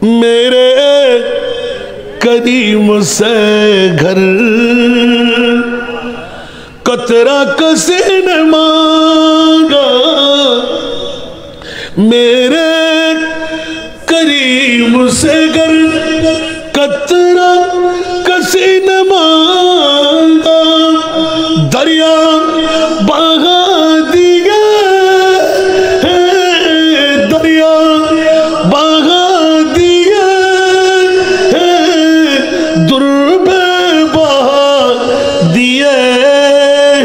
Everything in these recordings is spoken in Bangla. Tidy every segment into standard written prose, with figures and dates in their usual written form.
मेरे करीम से घर कतरा कसे न मांगा, मेरे करीम से घर कतरा कसे न मांगा, दरिया बहा दिया है, दरिया बहा दिया है, दुर्बे बहा दिए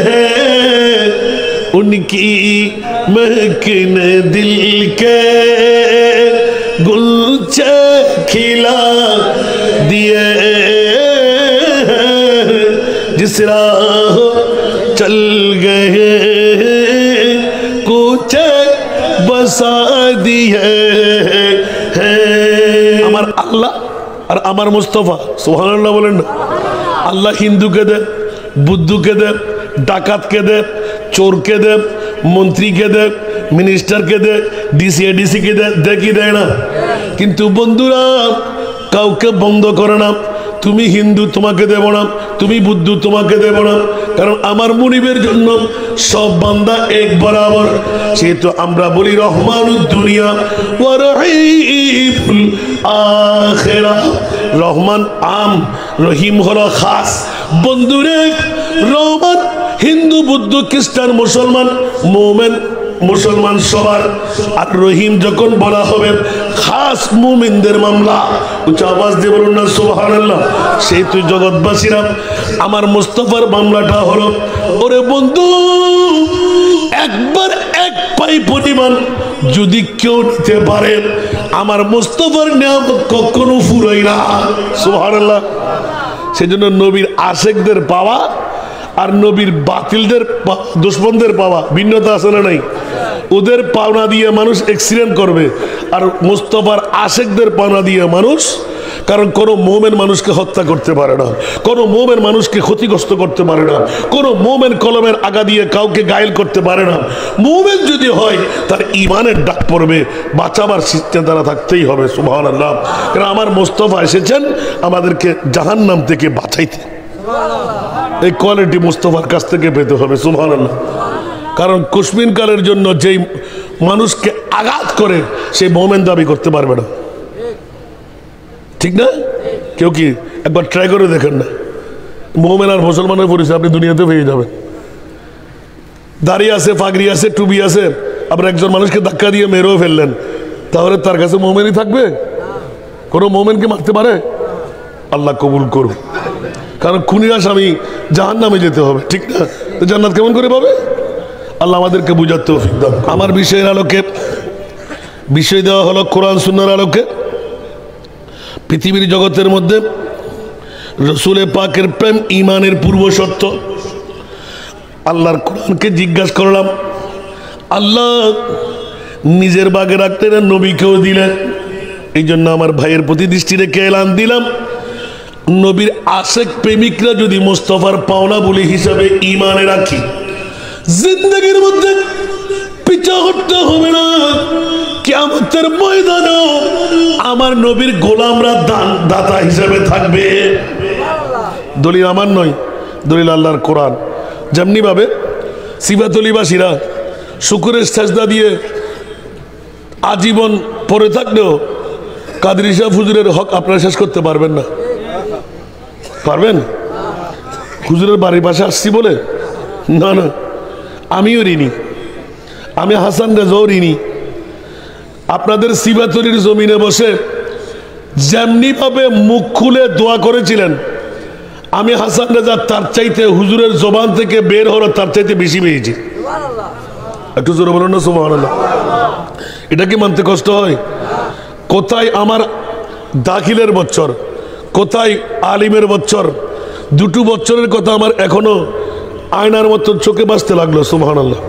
हैं, उनकी महकने दिल के गुलचे खिला दिए, जिस राह चल गए कुछ बसा दिए हैं। আমার আল্লাহ আর আমার মুস্তাফা সুবহানাল্লাহ বলেন না। আল্লাহ হিন্দুকে দে, বুদ্ধকে দে, ডাকাতকে দে, চোরকে দে, মন্ত্রীকে দে, মিনিস্টারকে দে, ডিসি এডিসিকে দে কি দেয় না? কিন্তু বন্ধুরা কাউকে বন্ধ করে না। তুমি হিন্দু তোমাকে দেব না, তুমি বুদ্ধ তোমাকে দেব না, কারণ আমার মুনিবের জন্য সব বান্দা এক বরাবর। সেহেতু আমরা বলি রহমানুদ দুনিয়া ওয়া রহিমুল আখিরা। রহমান আম, রহিম হলো খাস। বন্ধুরে রহমান হিন্দু বুদ্ধ খ্রিস্টান মুসলমান মুমিন মুসলমান সবার, আর রহিম যখন বলা হবে খাস মুমিনদের মামলা। উচ্চ আওয়াজ দিয়ে বলুন না সুবহানাল্লাহ। সেই তুই জগৎবাসীরা আমার মুস্তাফার মামলাটা হলো, ওরে বন্ধু একবার এক পাই পরিমাণ যদি কেউ নিতে পারে আমার মুস্তাফার নিয়ামত কখনো ফুরাই না। সুবহানাল্লাহ। সেজন্য নবীর আশেকদের পাওয়া আর নবীর বাতিলদের দুশ্মনদের পাওয়া ভিন্নতা আছে না নাই? ওদের পাওনা দিয়ে মানুষ অ্যাক্সিডেন্ট করবে, আর মুস্তাফার আশেকদের পাওনা দিয়ে মানুষ, কারণ কোনো মোমেন মানুষকে হত্যা করতে পারে না, কোনো মোমেন মানুষকে ক্ষতিগ্রস্ত করতে পারে না, কোনো মোমেন কলমের আগা দিয়ে কাউকে গায়েল করতে পারে না। মোমেন যদি হয় তার ইমানের ডাক পড়বে, বাঁচাবার চিন্তা থাকতেই হবে। সুবহানাল্লাহ। কারণ আমার মুস্তাফা এসেছেন আমাদেরকে জাহান্নাম থেকে বাঁচাইতে। এই কোয়ালিটি মুস্তাফার কাছ থেকে পেতে হবে। সুবহানাল্লাহ। কারণ কুসমিন কালের জন্য যেই মানুষকে আঘাত করে সেই মোমেন দাবি করতে পারবে না, ঠিক না? কেউ কি একবার ট্রাই করে দেখেন না, মোমেন আর মুসলমানের পরিচয় আপনি দুনিয়াতে পেয়ে যাবেন। দাড়ি আছে, পাগড়ি আছে, টুপি আছে, আবার একজন মানুষকে ধাক্কা দিয়ে মেরেও ফেললেন, তাহলে তার কাছে মোমেনই থাকবে? কোনো মোমেনকে মারতে পারে? আল্লাহ কবুল করুন। কারণ খুনির আসামি জাহান্নামে যেতে হবে, ঠিক না? তো জান্নাত কেমন করে পাবে? আল্লাহ আমাদেরকে বুঝার তৌফিক দান। আমার বিষয়ের আলোকে বিষয় দেওয়া হলো কোরআন সুন্নাহর আলোকে পৃথিবীর জগতের মধ্যে রসুল পাকের প্রেম ঈমানের পূর্ব শর্ত। আল্লাহর কোরআনকে জিজ্ঞাসা করলাম, আল্লাহ নিজের বাগে রাখতে না নবীকেও দিলেন, এই জন্য আমার ভাইয়ের প্রতি দৃষ্টি রেখে এলান দিলাম, নবীর আশেক প্রেমিকরা যদি মুস্তাফার পাওনা বলি হিসাবে ঈমানে রাখি, জিন্দগির মধ্যে পিছা হটতে হবে না। কিয়ামতের ময়দানে আমার নবীর গোলামরা দাতা হিসেবে থাকবে। দলিল আমার নয়, দলিল আল্লাহর কোরআন। যেমনি ভাবে সিফাতলিবাসীরা শুকরের সাজদা দিয়ে আজীবন পড়ে থাকলেও কাদরি শাহ হুজুরের হক আপনারা শেষ করতে পারবেন না। পারবেন? হুজুরের বাড়ির পাশে আসছি বলে না, না, আমিও ঋণী, আমি হাসান রেজাও ঋণী। আপনাদের সিবাতলির জমিনে বসে যেমনি ভাবে মুখ খুলে দোয়া করেছিলেন, আমি হাসান রেজা তার চাইতে হুজুরের জবান থেকে বের হলো তার চাইতে বেশি পেয়েছি। একটু জোরে বলুন না সুবহানাল্লাহ। এটা কি মানতে কষ্ট হয়? কোথায় আমার দাখিলের বছর, কোথায় আলিমের বছর, দুটো বছরের কথা আমার এখনো আয়নার মতো চোখে বাঁচতে লাগলো। সুবহানাল্লাহ।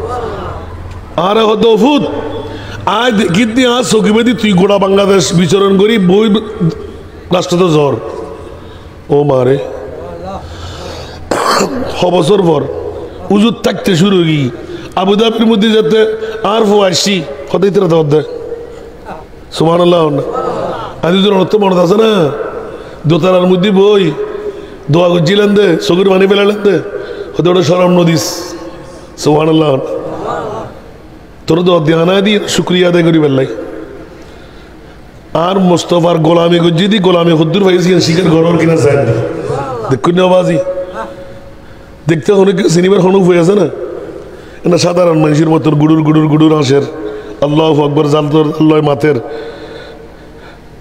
আর হদফুত আয় দেখিত আজ চোখে বেদি তুই গোড়া বাংলাদেশ বিচরণ করি বই রাষ্ট্রতে জ্বর ও মারে বছর পর উজুর থাকতে শুরু কি আবুধাবির মধ্যে যাতে আর ফো আসছি হতেই তেরা দেয়। সুবহানাল্লাহ। আজ অর্থ মনে আছে না দোতলার মধ্যে বই দোয়া করছিলেন দে চকুর পানি ফেলালেন দে হয়তো ওটা সরম নদীস সুবহানাল্লাহ তোর দোয়া দিয়ে আনা দিয়ে শুক্রিয়া আদায় করি বেল্লাই আর মোস্তফার গোলামি গজ্জি দি গোলামি হদ্দুর ভাইছি শিখের ঘর কিনা চাই দেখুন আওয়াজি দেখতে অনেক সিনেমার হনুক হয়ে আছে না এটা সাধারণ মানুষের মতো গুড়ুর গুড়ুর গুড়ুর আসের আল্লাহু আকবার জালতর আল্লাহ মাতের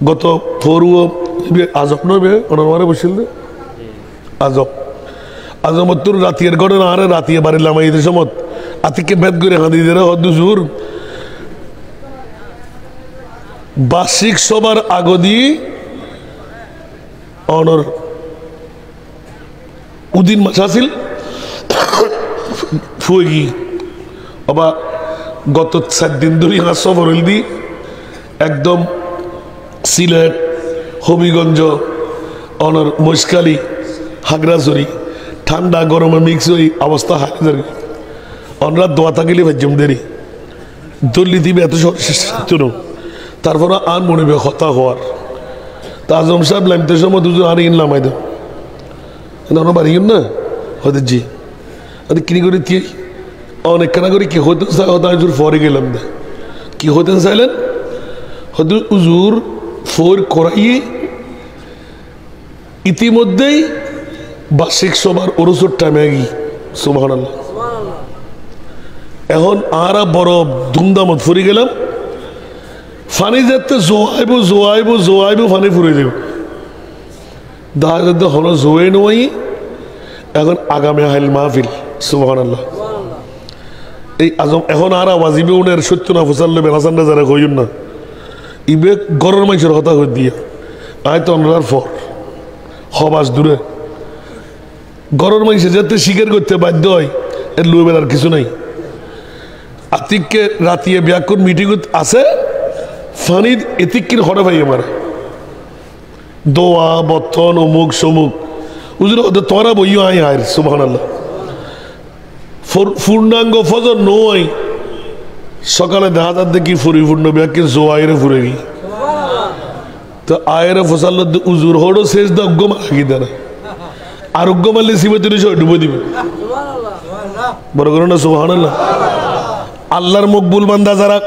গত ফরুও আজব নবে ওনার মারে বসছিল আজব আজমতুর রাতিয়ের ঘটনা আরে রাতিয়ে বাড়ি লামাইদের সমত আতিকে ভেদ করে হাঁদি দিয়ে হদ্দুজুর বার্ষিক সবার আগদি অনর উদিন মাস আসিল ফুয়েগি আবার গত 4 দিন ধরে হাঁস সফর হইল দি একদম সিলেট হবিগঞ্জ অনর মহিষকালী হাগড়াছড়ি ঠান্ডা গরমে মিক্স হই অবস্থা হাজার অনরা দোয়া থাকিলে ভাজ্যম দেরি দল্লি দিবে এত সত্য তারপর আর মনে হবে হতা হওয়ার তা আজম সাহেব লাইমতে সময় দুজন আর ইন লামাই দেব বাড়ি না হতে জি আরে কিনি করে দিয়ে অনেক খানা করে কি হতে চাই হতে হুজুর ফরে গেলাম না কি হতে চাইলেন হয়তো হুজুর ফোর করাইয়ে ইতিমধ্যেই বার্ষিক সবার ওরসুর টাইমে গিয়ে সুবহানাল্লাহ এখন আর বড় ধুমধামত ফুরি গেলাম ফানি যাতে জোয়াইব জোয়াইব জোয়াইব ফানি ফুরে যাব দেখা যাতে হলো জোয়ে নয় এখন আগামী হাইল মাহফিল সুবহানাল্লাহ এই আজম এখন আর আওয়াজিবে উনের সত্য না ফুসাল্লে হাসান যারা কইন না ইবে গরর মানুষের হতা হয়ে দিয়ে আয় তো অনরার ফর হবাস দূরে গরর মানুষের যাতে স্বীকার করতে বাধ্য হয় এর লুয়ে বেলার কিছু নাই আতিককে রাতিয়ে ব্যাকুর মিটিং আছে ফানির এতিকির হরে ভাই আমার দোয়া বর্তন অমুক সমুক উজুর তোরা বইও আয় আয় সুবহানাল্লাহ পূর্ণাঙ্গ ফজর নয় সকালে দেখা যার দেখি পরিপূর্ণ ব্যাকে জোয়াইরে ফুরে গি তো আয়ের ফসাল উজুর হড়ো শেষ দা অজ্ঞ মারা গি দেনা আর অজ্ঞ মারলে সিমে তুলে সব ডুবে দিবে বড় করো না সুবহানাল্লাহ আল্লাহর মকবুল বান্দা যারা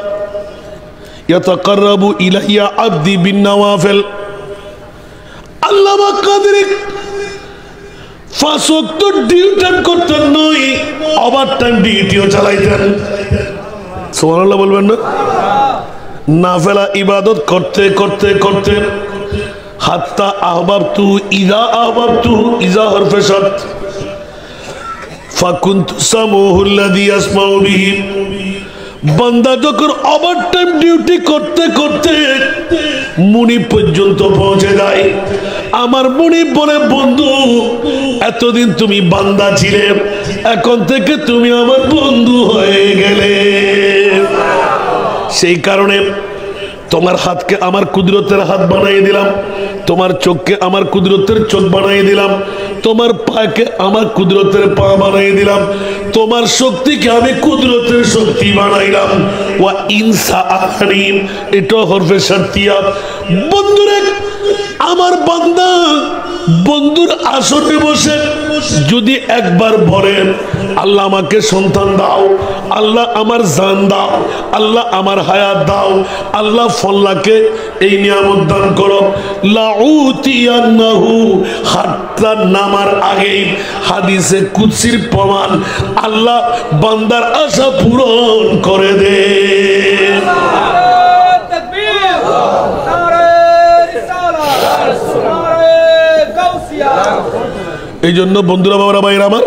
ইয়াতাকাররাবু ইলাইয়া আবদি বিন নওয়াফিল আল্লাহ কাদের 5 ওয়াক্ত ডিউটি করতেন নয় ওভার টাইম ডিউটিও চালাইতেন সুবহানাল্লাহ বলবেন না নাফিলা ইবাদত করতে করতে করতে হাত্তা আহবাবতু ইজা হরফে শাত ফাকুনতু সামুহুল্লাযী ইয়াসমাউ বিহি বান্দা যখন ওভার টাইম ডিউটি করতে করতে মুনিব পর্যন্ত পৌঁছে যায় আমার মুনিব বলে বন্ধু এতদিন তুমি বান্দা ছিলে এখন থেকে তুমি আমার বন্ধু হয়ে গেলে সেই কারণে তোমার হাতকে আমার কুদরতের হাত বানিয়ে দিলাম তোমার চোখকে আমার কুদরতের চোখ বানিয়ে দিলাম তোমার পাকে আমার কুদরতের পা বানিয়ে দিলাম তোমার শক্তিকে আমি কুদরতের শক্তি বানাইলাম ওয়া ইনসাআনি এটা হরফে শাতিয়া বন্ধুরে আমার বান্দা বন্ধুর আসরে বসে যদি একবার বলেন আল্লাহ আমাকে সন্তান দাও আল্লাহ আমার জান দাও আল্লাহ আমার হায়াত দাও আল্লাহ ফল্লাকে এই নিয়ামত দান করো লাউতিয়ান্নাহু হাত্তা নামার আগেই হাদিসে কুদসির প্রমাণ আল্লাহ বান্দার আশা পূরণ করে দে এই জন্য বন্ধুরা বাবারা ভাইরা আমার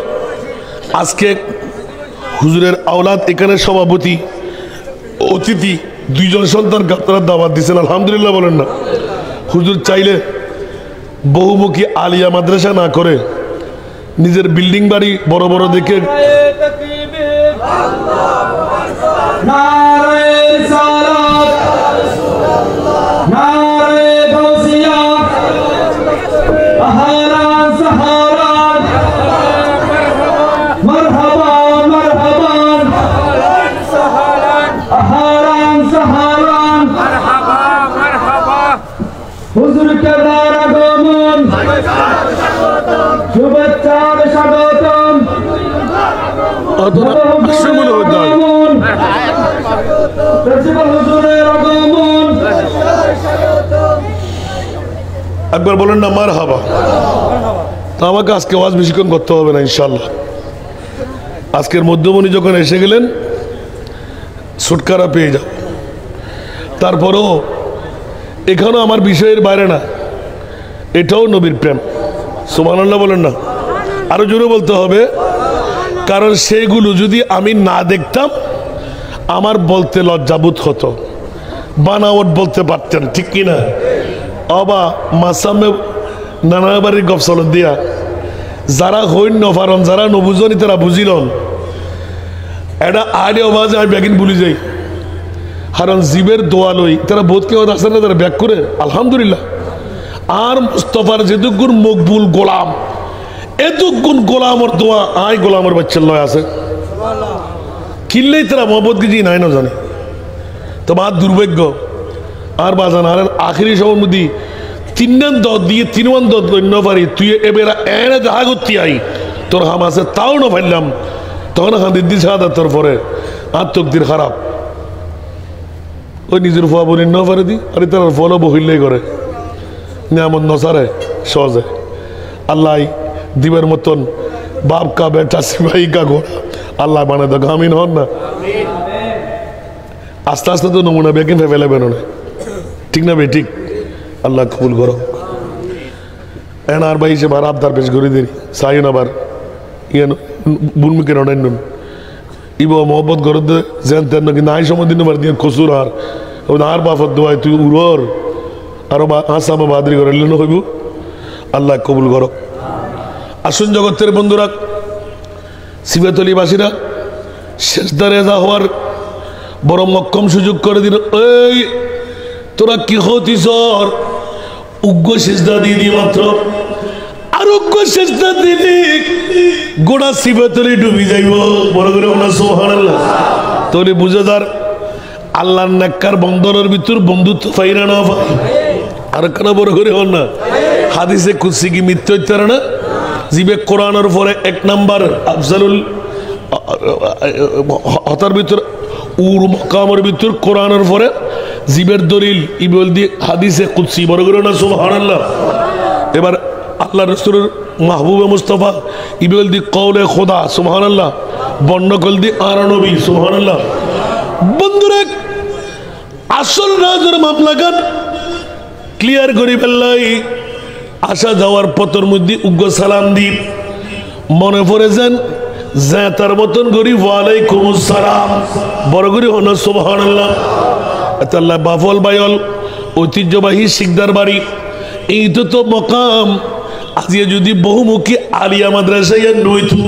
আজকে হুজুরের আওলাদ এখানে সভাপতি অতিথি 2 জন সন্তান আপনারা দাওয়াত দিয়েছেন আলহামদুলিল্লাহ বলেন না হুজুর চাইলে বহুমুখী আলিয়া মাদ্রাসা না করে নিজের বিল্ডিং বাড়ি বড় বড় দেখে হুজুর কেবলার আগমন শুভেচ্ছার স্বাগতম প্রিন্সিপাল হুজুরের আগমন একবার বলেন না মারহাবা। তো আমাকে আজকে ওয়াজ বেশিক্ষণ করতে হবে না ইনশাল্লাহ। আজকের মধ্যমণি যখন এসে গেলেন ছুটকারা পেয়ে যাও। তারপরেও এখানেও আমার বিষয়ের বাইরে না, এটাও নবীর প্রেম। সুবহানাল্লাহ বলেন না, আরো জোরে বলতে হবে, কারণ সেগুলো যদি আমি না দেখতাম আমার বলতে লজ্জাবোধ হতো, বানাওয়াট বলতে পারতেন, ঠিক কিনা? অবা মাসামে নানা বাড়ির গপসল দিয়া যারা হইন নফারন, যারা নবুজনি তারা বুঝিলন এটা আড়ে অবাজে আমি ব্যাগিন ভুলি যাই। কারণ জীবের দোয়া লই তারা বোধ কেউ আসে না, তারা ব্যাগ করে আলহামদুলিল্লাহ। আর মুস্তফার যেটুকুন মকবুল গোলাম, এতগুণ গোলামর দোয়া আই গোলামর বাচ্চার লয় আছে কিনলেই তারা মহব্বত গিজি নাই না জানে। তোমার দুর্ভাগ্য আর বাজান আর আখেরি সময় মধ্যে তিন দত দিয়ে 3 দত গণ্য পারি, তুই এবার এনে দেখা করতে আই তোর হাম আছে তাও না পাইলাম, তখন হাঁদির দিস হাত তোর পরে আর তকদির খারাপ। ওই নিজের ফুয়া বলি ন পারে দি আর তার ফলও বহিলেই করে নিয়ামত নসারে সহজে। আল্লাহ দিবের মতন বাপ কা বেটা সিপাহী কা ঘোড়া আল্লাহ বানায় তো গামিন হন না। আস্তে আস্তে তো নমুনা বেকিন ফেলে বেরো না, ঠিক না ভাই? ঠিক। আল্লাহ কবুল করো। এন আর ভাই হিসেবে আবদার পেশ করে দিই সাইন আবার ইয়ান বুনমিকে নড়েন ইব মোহব্বত করে দে যেন তেন কিন্তু আই সময় দিন বার দিয়ে কসুর আর বাফত দোয়াই তুই উড়র আরো আসামা বাদরি করে হইব। আল্লাহ কবুল করো। আসুন জগতের বন্ধুরা, সিফাতলিবাসীরা শেষদারে যা হওয়ার বড় মক্কম সুযোগ করে দিল। এই তোরা কি হতিস উগ্র শেষদা দিয়ে দিয়ে মাত্র আর উগ্র শেষদা দিলি গোড়া সিফাতলি ডুবি যাইব। বড় করে ওনার সুবহানাল্লাহ তোরে বুঝে দার আল্লাহর নেককার বন্দরের ভিতর বন্ধুত্ব ফাইরা না ভাই আর কেন বড় করে হন না। হাদিসে কুদসি কি মিথ্যা হইতে না? জিবে কোরআনের পরে 1 নাম্বার আফজালুল হতার ভিতর উর মকামের ভিতর কোরআনের পরে জিবের দলিল ইবল দিয়ে হাদিসে কুদসি। বড় করে না সুবহানাল্লাহ। এবার আল্লাহ রাসূলের মাহবুবে মুস্তাফা ইবল দি কওলে খোদা সুবহানাল্লাহ, বন্ডকল দি আর নবী সুবহানাল্লাহ। বন্ধুরা আসল রাজের মামলাগান ক্লিয়ার করি ফেললাই। আসা যাওয়ার পথের মধ্যে উগ্র সালাম দি মনে পড়ে যান যে তার মতন করি ওয়ালাইকুম আসসালাম বড় করে হন সুবহানাল্লাহ। আল্লাহ বাফল বাইল ঐতিহ্যবাহী শিকদার বাড়ি এই তো মকাম আজকে যদি বহুমুখী আলিয়া মাদ্রাসা নইতো,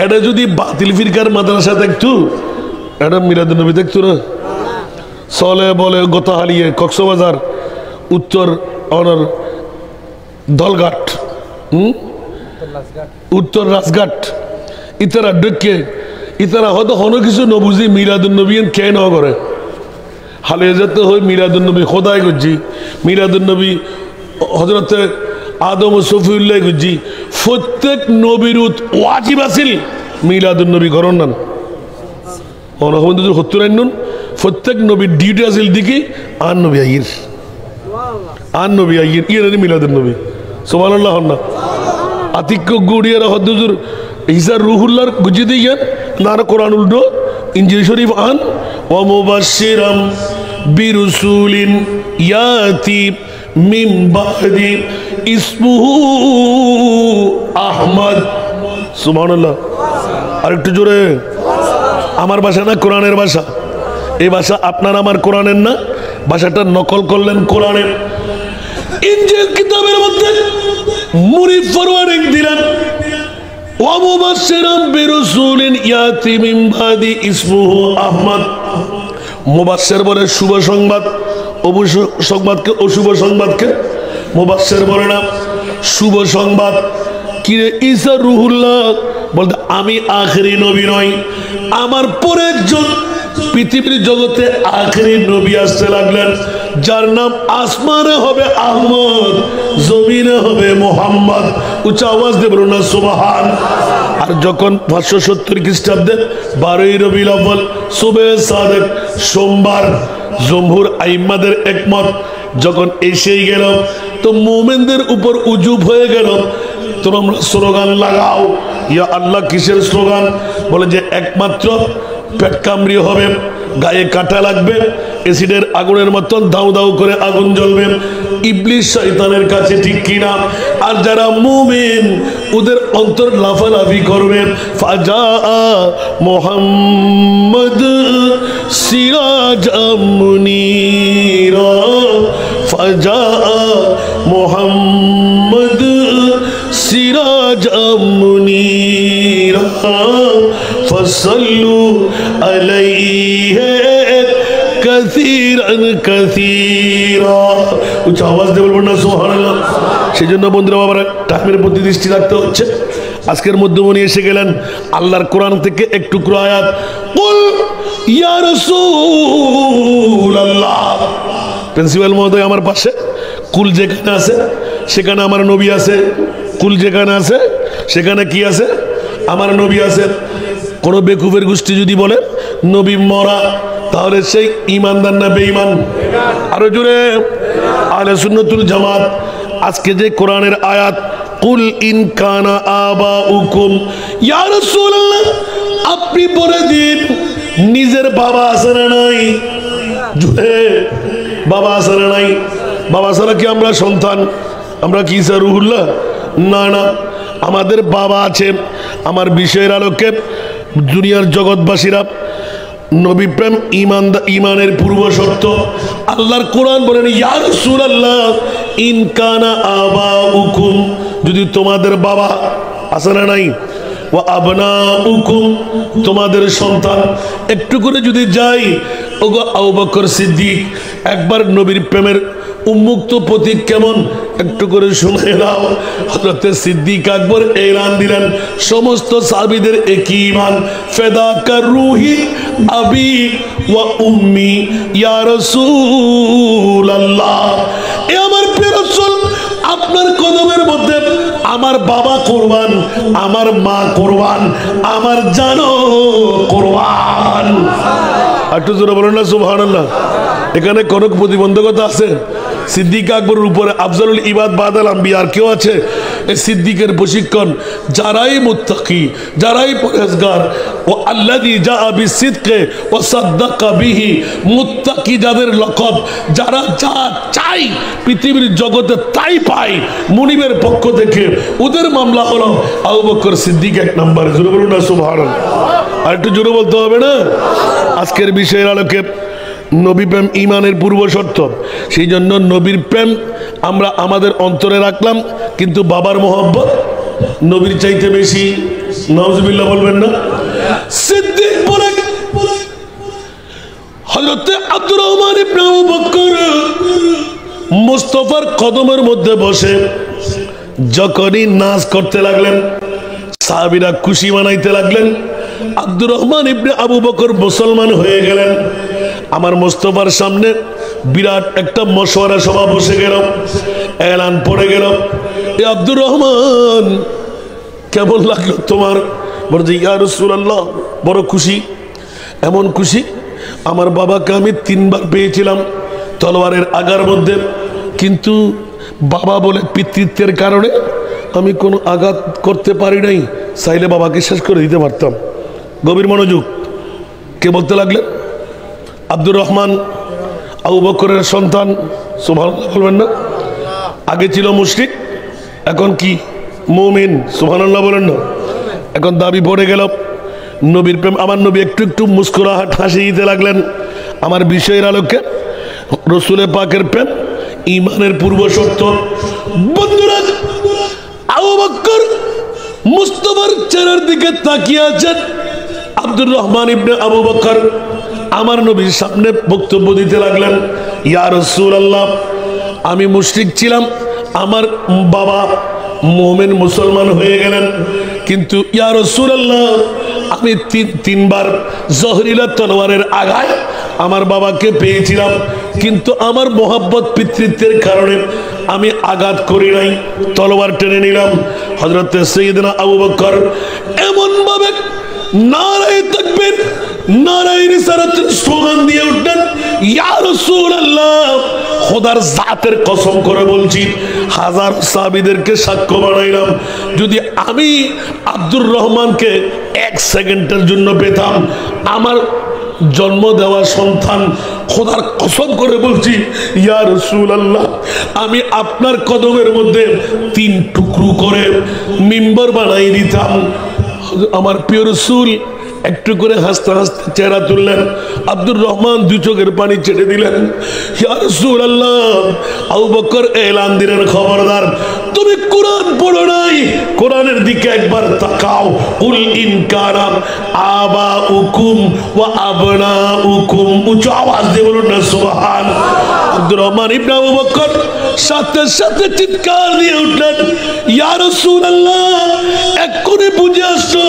এটা যদি বাতিল ফিরকার মাদ্রাসা দেখতো, এটা মিলাদুন নবী দেখতো না। চলে বলে গোতাহালিয়ে কক্সবাজার উত্তর অনর দলঘাট উত্তর রাজঘাট ইতারা ডেকে ইতারা হয়তো কোনো কিছু নবুঝি মিলাদুন নবী কে ন করে হালে যেতে হয় মিলাদুন নবী খোদাই করছি, মিলাদুন নবী হজরতে আদম ও সফিউল্লাহ করছি। প্রত্যেক নবীর ওয়াজিব আছিল মিলাদুন নবী করণ না হত্তর আইনুন প্রত্যেক নবীর ডিউটি আছিল দিকে আর নবী আইর ইয়ে মিলাদুন নবী সুবহানাল্লাহ না। আতিক্য গুড়িয়ার হদ্দুজুর হিসার রুহুল্লার গুজি দিয়ে নার কোরআন উল্টো ইনজিল শরীফ আন ওয়া মুবাশশিরাম বিরুসুলিন ইয়াতি মিন বাদি ইসমুহু আহমদ সুবহানাল্লাহ। আরেকটু জোরে। আমার ভাষা না কোরআনের ভাষা, এই ভাষা আপনার আমার কোরআনের না, ভাষাটা নকল করলেন কোরআনের। ইনজিল কিতাবের মধ্যে মুরিদ ফরওয়ার্ডিং দিলেন ওয়া মুবাশশিরাম বিরুসুলিন ইয়াতি মিন বাদি ইসমুহু আহমদ। মুবাশশির বলে শুভ সংবাদ, অশুভ সংবাদকে অশুভ সংবাদকে মুবাশশির বলে না শুভ সংবাদ। কি রে ঈসা রুহুল্লাহ বলতে আমি আখেরি নবী নই, আমার পরে একজন পৃথিবীর জগতে আখেরি নবী আসতে লাগলেন, যার নাম আসমানে হবে আহমদ, জমিনে হবে মোহাম্মদ। উচ্চ আওয়াজ দিয়ে বলুন না সুবহান। আর যখন 570 খ্রিস্টাব্দে 12ই রবিউল আউয়াল সুবে সাদেক সোমবার, জমহুর আইম্মাদের একমত যখন এসেই গেল, তো মুমিনদের উপর উজুব হয়ে গেল। তোমরা স্লোগান লাগাও, ইয়া আল্লাহ। কিসের স্লোগান? বলে যে একমাত্র পেট কামড়ি হবে, গায়ে কাটা লাগবে, এসিডের আগুনের মতন দাউ দাউ করে আগুন জ্বলবে, ইবলিস শয়তানের কাছে, ঠিক কিনা? আর যারা মুমিন ওদের অন্তর লাফালাফি করবে। ফাজা মুহাম্মদ সিরাজাম মুনীরা, ফাজা মুহাম্মদ সিরাজাম মুনীরা, ফসল্লু আলাইহি কাসীরান কাসীরা। উচ্চ আওয়াজ দিয়ে বলবেন না সুবহানাল্লাহ। সেই জন্য বন্ধুরা বাবারা, টাইমের প্রতি দৃষ্টি রাখতে হচ্ছে। আজকের মধ্যমণি এসে গেলেন আল্লাহর কোরআন থেকে এক টুকরো আয়াত। কুল ইয়া রাসূলুল্লাহ। প্রিন্সিপাল মহোদয় আমার পাশে। কুল যেখানে আছে সেখানে আমার নবী আছে, কুল যেখানে আছে সেখানে কি আছে? আমার নবী আছে। কোনো বেকুফের গোষ্ঠী যদি বলে নবী মরা, তাহলে সেই ইমানদার না বেঈমান? আরো জোরে। আহলে সুন্নাতুল জামাত আজকে যে কোরআনের আয়াত, কুল ইন কানা আবাউকুম, ইয়া রাসূলুল্লাহ আপনি বলে দিন নিজের বাবা আছে না নাই? জোরে। বাবা আছে না নাই? বাবা ছাড়া কি আমরা সন্তান? আমরা কি স্যার রুহুল্লাহ? না না, আমাদের বাবা আছে। আমার বিষয়ের আলোকে দুনিয়ার জগৎবাসীরা নবী প্রেম ইমানের পূর্ব শর্ত। আল্লাহর কোরআন বলেন ইয়া রাসূলুল্লাহ ইন কানা আবাউকুম, যদি তোমাদের বাবা আছে না নাই, ওয়া আবনাউকুম তোমাদের সন্তান, একটু করে যদি যাই, ওগো আবু বকর সিদ্দিক একবার নবীর প্রেমের উন্মুক্ত প্রতীক কেমন একটু করে শুনে দাও। হযরত সিদ্দিক আকবর এলান দিলেন সমস্ত সাহাবীদের একই ঈমান, ফিদাকা রূহি আবি ওয়া উম্মি ইয়া রাসূলুল্লাহ। এ আমার প্রিয় রাসূল, আপনার কদমের মধ্যে আমার বাবা কুরবান, আমার মা কুরবান, আমার জানো কুরবান। একটু জোরে বলেন না সুবহানাল্লাহ। এখানে কোনো প্রতিবন্ধকতা আছে? সিদ্দিক আকবরের উপরে আফজালুল ইবাদ বাদাল আম্বিয়া আর কেউ আছে? এই সিদ্দিকের প্রশিক্ষণ যারাই মুত্তাকি, যারাই পরহেজগার, ও আল্লাযী জাআ বিসিদকি ওয়া সাদ্দাকা বিহি, মুত্তাকি যাদের লকব, যারা যা চাই পৃথিবীর জগতে তাই পায় মুনিবের পক্ষ থেকে, ওদের মামলা হলো আবু বকর সিদ্দিক এক নম্বরে। জোরে বলুন না সুবহানাল্লাহ। আর একটু জোরে বলতে হবে না? আজকের বিষয়ের আলোকে নবী প্রেম ইমানের পূর্ব শর্ত। সেই জন্য নবীর প্রেম আমরা আমাদের অন্তরে রাখলাম, কিন্তু বাবার মহব্বত নবীর চাইতে বেশি। নাউজুবিল্লাহ বলবেন না? সিদ্দিক বলে হযরত আব্দুর রহমান ইবনে আবু বকর মুস্তাফার কদমের মধ্যে বসে যখনই নাচ করতে লাগলেন, সাহাবীরা খুশি মানাইতে লাগলেন। আব্দুর রহমান ইবনে আবু বকর মুসলমান হয়ে গেলেন। আমার মুস্তাফার সামনে বিরাট একটা মশওয়ারা সভা বসে গেল, এলান পড়ে গেল, এ আব্দুর রহমান কেমন লাগলো তোমার? বলে যে ইয়া রাসূলুল্লাহ বড় খুশি। এমন খুশি আমার বাবাকে আমি 3 বার পেয়েছিলাম তলোয়ারের আগার মধ্যে, কিন্তু বাবা বলে পিতৃত্বের কারণে আমি কোনো আঘাত করতে পারি নাই, চাইলে বাবাকে শেষ করে দিতে পারতাম। গভীর মনোযোগ। কে বলতে লাগলেন? আব্দুর রহমান আবু বকরের সন্তান। সুবহানাল্লাহ বলবেন না? আগে ছিল মুশরিক, এখন কি মুমিন। সুবহানাল্লাহ বলেন না? এখন দাবি পড়ে গেল নবীর প্রেম। আমার নবী একটু একটু মুস্কুরাহাট হাসি দিতে লাগলেন। আমার বিষয়ের আলোকে রসুলের পাকের প্রেম ইমানের পূর্ব শর্ত। বন্ধুরা, আবু বকর মুস্তাফার চেহারার দিকে তাকিয়ে আছেন। আব্দুর রহমান ইবনে আবু বকর আমার নবীর সামনে বক্তব্য দিতে লাগলেন, ইয়া রাসূলুল্লাহ আমি মুশরিক ছিলাম, আমার বাবা মুমিন মুসলমান হয়ে গেলেন, কিন্তু ইয়া রাসূলুল্লাহ আমি তিনবার জহরিলা তলোয়ারের আঘায় আমার বাবাকে পেয়েছিলাম, কিন্তু আমার মোহাব্বত পিতৃত্বের কারণে আমি আঘাত করি নাই, তলোয়ার টেনে নিলাম। হযরত সাইয়েদনা আবু বকর এমন ভাবে নারায়ে তাকবীর নারায়ে রিসালাতের স্লোগান দিয়ে উঠলেন, ইয়া রাসূলুল্লাহ, খোদার জাতের কসম করে বলছি, হাজার সাহাবীদেরকে সাক্ষ্য বানাইলাম, যদি আমি আব্দুর রহমানকে এক সেকেন্ডের জন্য পেতাম, আমার জন্ম দেওয়া সন্তান, খোদার কসম করে বলছি ইয়া রাসূলুল্লাহ, আমি আপনার কদমের মধ্যে 3 টুকরো করে মিম্বর বানাই দিতাম। আমার প্রিয় রাসূল একটু করে হাসতে হাসতে চেহারা তুললেন, আব্দুর রহমান 2 চোখের পানি ছেড়ে দিলেন। ইয়া রাসূলুল্লাহ, আবু বকর এলান দিলেন, খবরদার, তুমি কোরআন পড়ো নাই, কোরআনের দিকে একবার তাকাও। কুল ইন কানা আবাউকুম ওয়া আবনাউকুম, উচ্চ আওয়াজ দিয়ে বলুন না সুবহান। আব্দুর রহমান ইবনে আবু বকর সাথে সাথে চিৎকার দিয়ে উঠলেন, ইয়া রাসূলুল্লাহ, এক্ষুনি বুঝে আসছো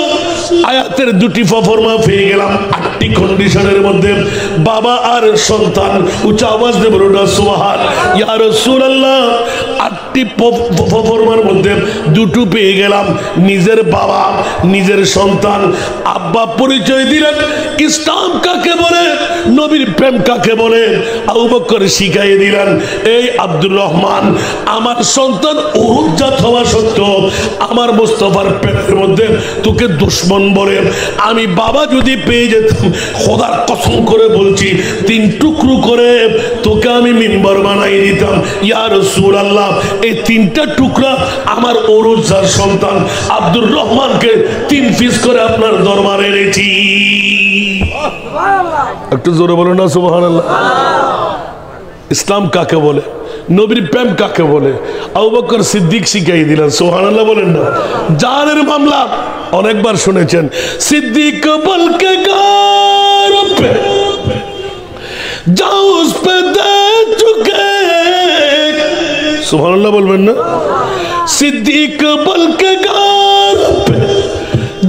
আয়াতের 2টি ফরমা পেয়ে গেলাম, 8টি কন্ডিশনের মধ্যে বাবা আর সন্তান, উচ্চ আওয়াজ দিয়ে বলুন না সুবহান। ইয়া রাসূলুল্লাহ, 8টি ফরমার মধ্যে 2টো পেয়ে গেলাম, নিজের বাবা নিজের সন্তান। আব্বা পরিচয় দিলেন, ইসলাম কাকে বলে, নবীর প্রেম কাকে বলে আবু বকর শিখাইয়ে দিলেন। এই আব্দুর রহমান, আমার সন্তান উরুজাত হওয়া সত্ত্বেও আমার মুস্তাফার প্রেমের মধ্যে তোকে দুশমন বলে আমি বাবা যদি পেয়ে যেতাম, খোদার কসম করে বলছি 3 টুকরো করে তোকে আমি মিম্বর বানাই দিতাম। ইয়া রাসূলুল্লাহ, এই 3টা টুকরা আমার উরুজার সন্তান আব্দুর রহমানকে 3 পিস করে আপনার দরবারে এনেছি। একটু জোরে বলুন না সুবহানাল্লাহ। ইসলাম কাকে বলে, নবীর প্রেম কাকে বলে আবু বকর সিদ্দিক শিখাই দিলেন, সুবহানাল্লাহ বলেন না। জানের মামলা অনেকবার শুনেছেন, সিদ্দিক বলকে গার পে যাও উস পে দে চুকে, সুবহানাল্লাহ বলবেন না। সিদ্দিক বলকে গার পে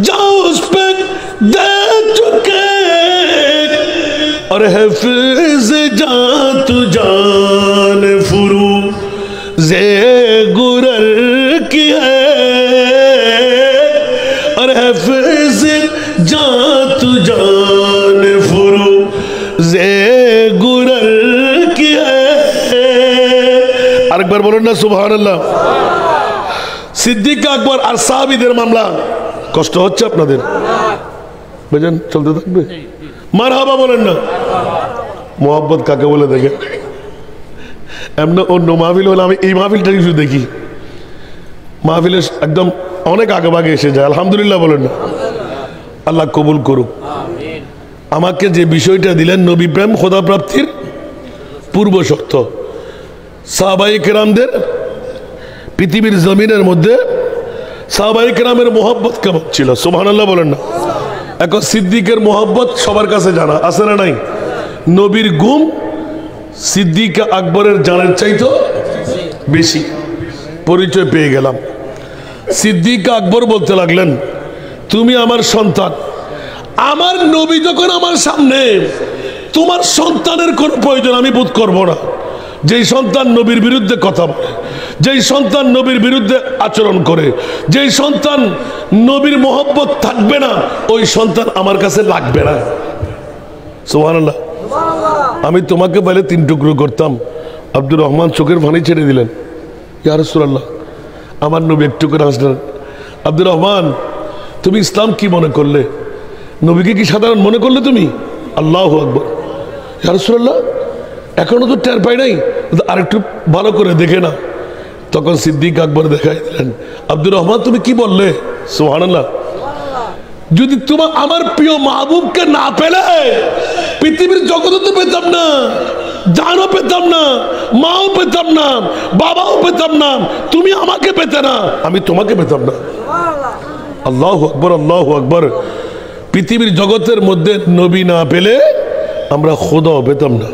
যাও উস পে দে চুকে, और हफीज जात जान फुरू जे गुरर की है, और हफीज जात जान फुरू जे गुरर की है। আরেকবার বলুন না সুবহানাল্লাহ। সিদ্দিক আকবর আর সাহাবীদের মামলা, কষ্ট হচ্ছে আপনাদের? বুঝেন, চলতে থাকবে। মারহাবা বলেন না। মোহাব্বত কাকে বলে দেখে, এমন অন্য মাহফিল হলে আমি এই মাহফিলটা কিছু দেখি, মাহফিলে একদম অনেক আগে ভাগে এসে যায়। আলহামদুলিল্লাহ বলেন না। আল্লাহ কবুল করুক। আমাকে যে বিষয়টা দিলেন, নবী প্রেম খোদা প্রাপ্তির পূর্ব শর্ত, সাহাবায়ে কেরামদের পৃথিবীর জমিনের মধ্যে সাহাবায়ে কেরামের মোহাব্বত কেমন ছিল, সুবহানাল্লাহ বলেন না। এখন সিদ্দিকের মোহাব্বত সবার কাছে জানা আছে না নাই? নবীর গুম সিদ্দিক আকবরের জানের চাইতো বেশি, পরিচয় পেয়ে গেলাম। সিদ্দিক আকবর বলতে লাগলেন, তুমি আমার সন্তান, আমার নবী যখন আমার সামনে, তোমার সন্তানের কোনো প্রয়োজন আমি বোধ করবো না। যেই সন্তান নবীর বিরুদ্ধে কথা বলে, যেই সন্তান নবীর বিরুদ্ধে আচরণ করে, যেই সন্তান নবীর মোহব্বত থাকবে না, ওই সন্তান আমার কাছে লাগবে না। সুবহানাল্লাহ। আমি তোমাকে বলে 3 টুকরো করতাম। আব্দুর রহমান চোখের পানি ছেড়ে দিলেন, ইয়া রাসূলুল্লাহ। আমার নবী একটু করে হাসলেন, আব্দুর রহমান, তুমি ইসলাম কি মনে করলে, নবীকে কি সাধারণ মনে করলে তুমি? আল্লাহু আকবার। ইয়া রাসূলুল্লাহ, এখনো তো টের পাই নাই, আরেকটু ভালো করে দেখে না। তখন সিদ্দিক আকবর দেখাই দিলেন, আব্দুর রহমান তুমি কি বললে? সুবহানাল্লাহ। যদি তোমার আমার প্রিয় মাহবুবকে না পেলে পৃথিবীর জগতে তো পেতাম না, জানও পেতাম না, মাও পেতাম না, বাবাও পেতাম না, তুমি আমাকে পেতে না, আমি তোমাকে পেতাম না। আল্লাহু আকবার, আল্লাহু আকবার। পৃথিবীর জগতের মধ্যে নবী না পেলে আমরা খোদাও পেতাম না।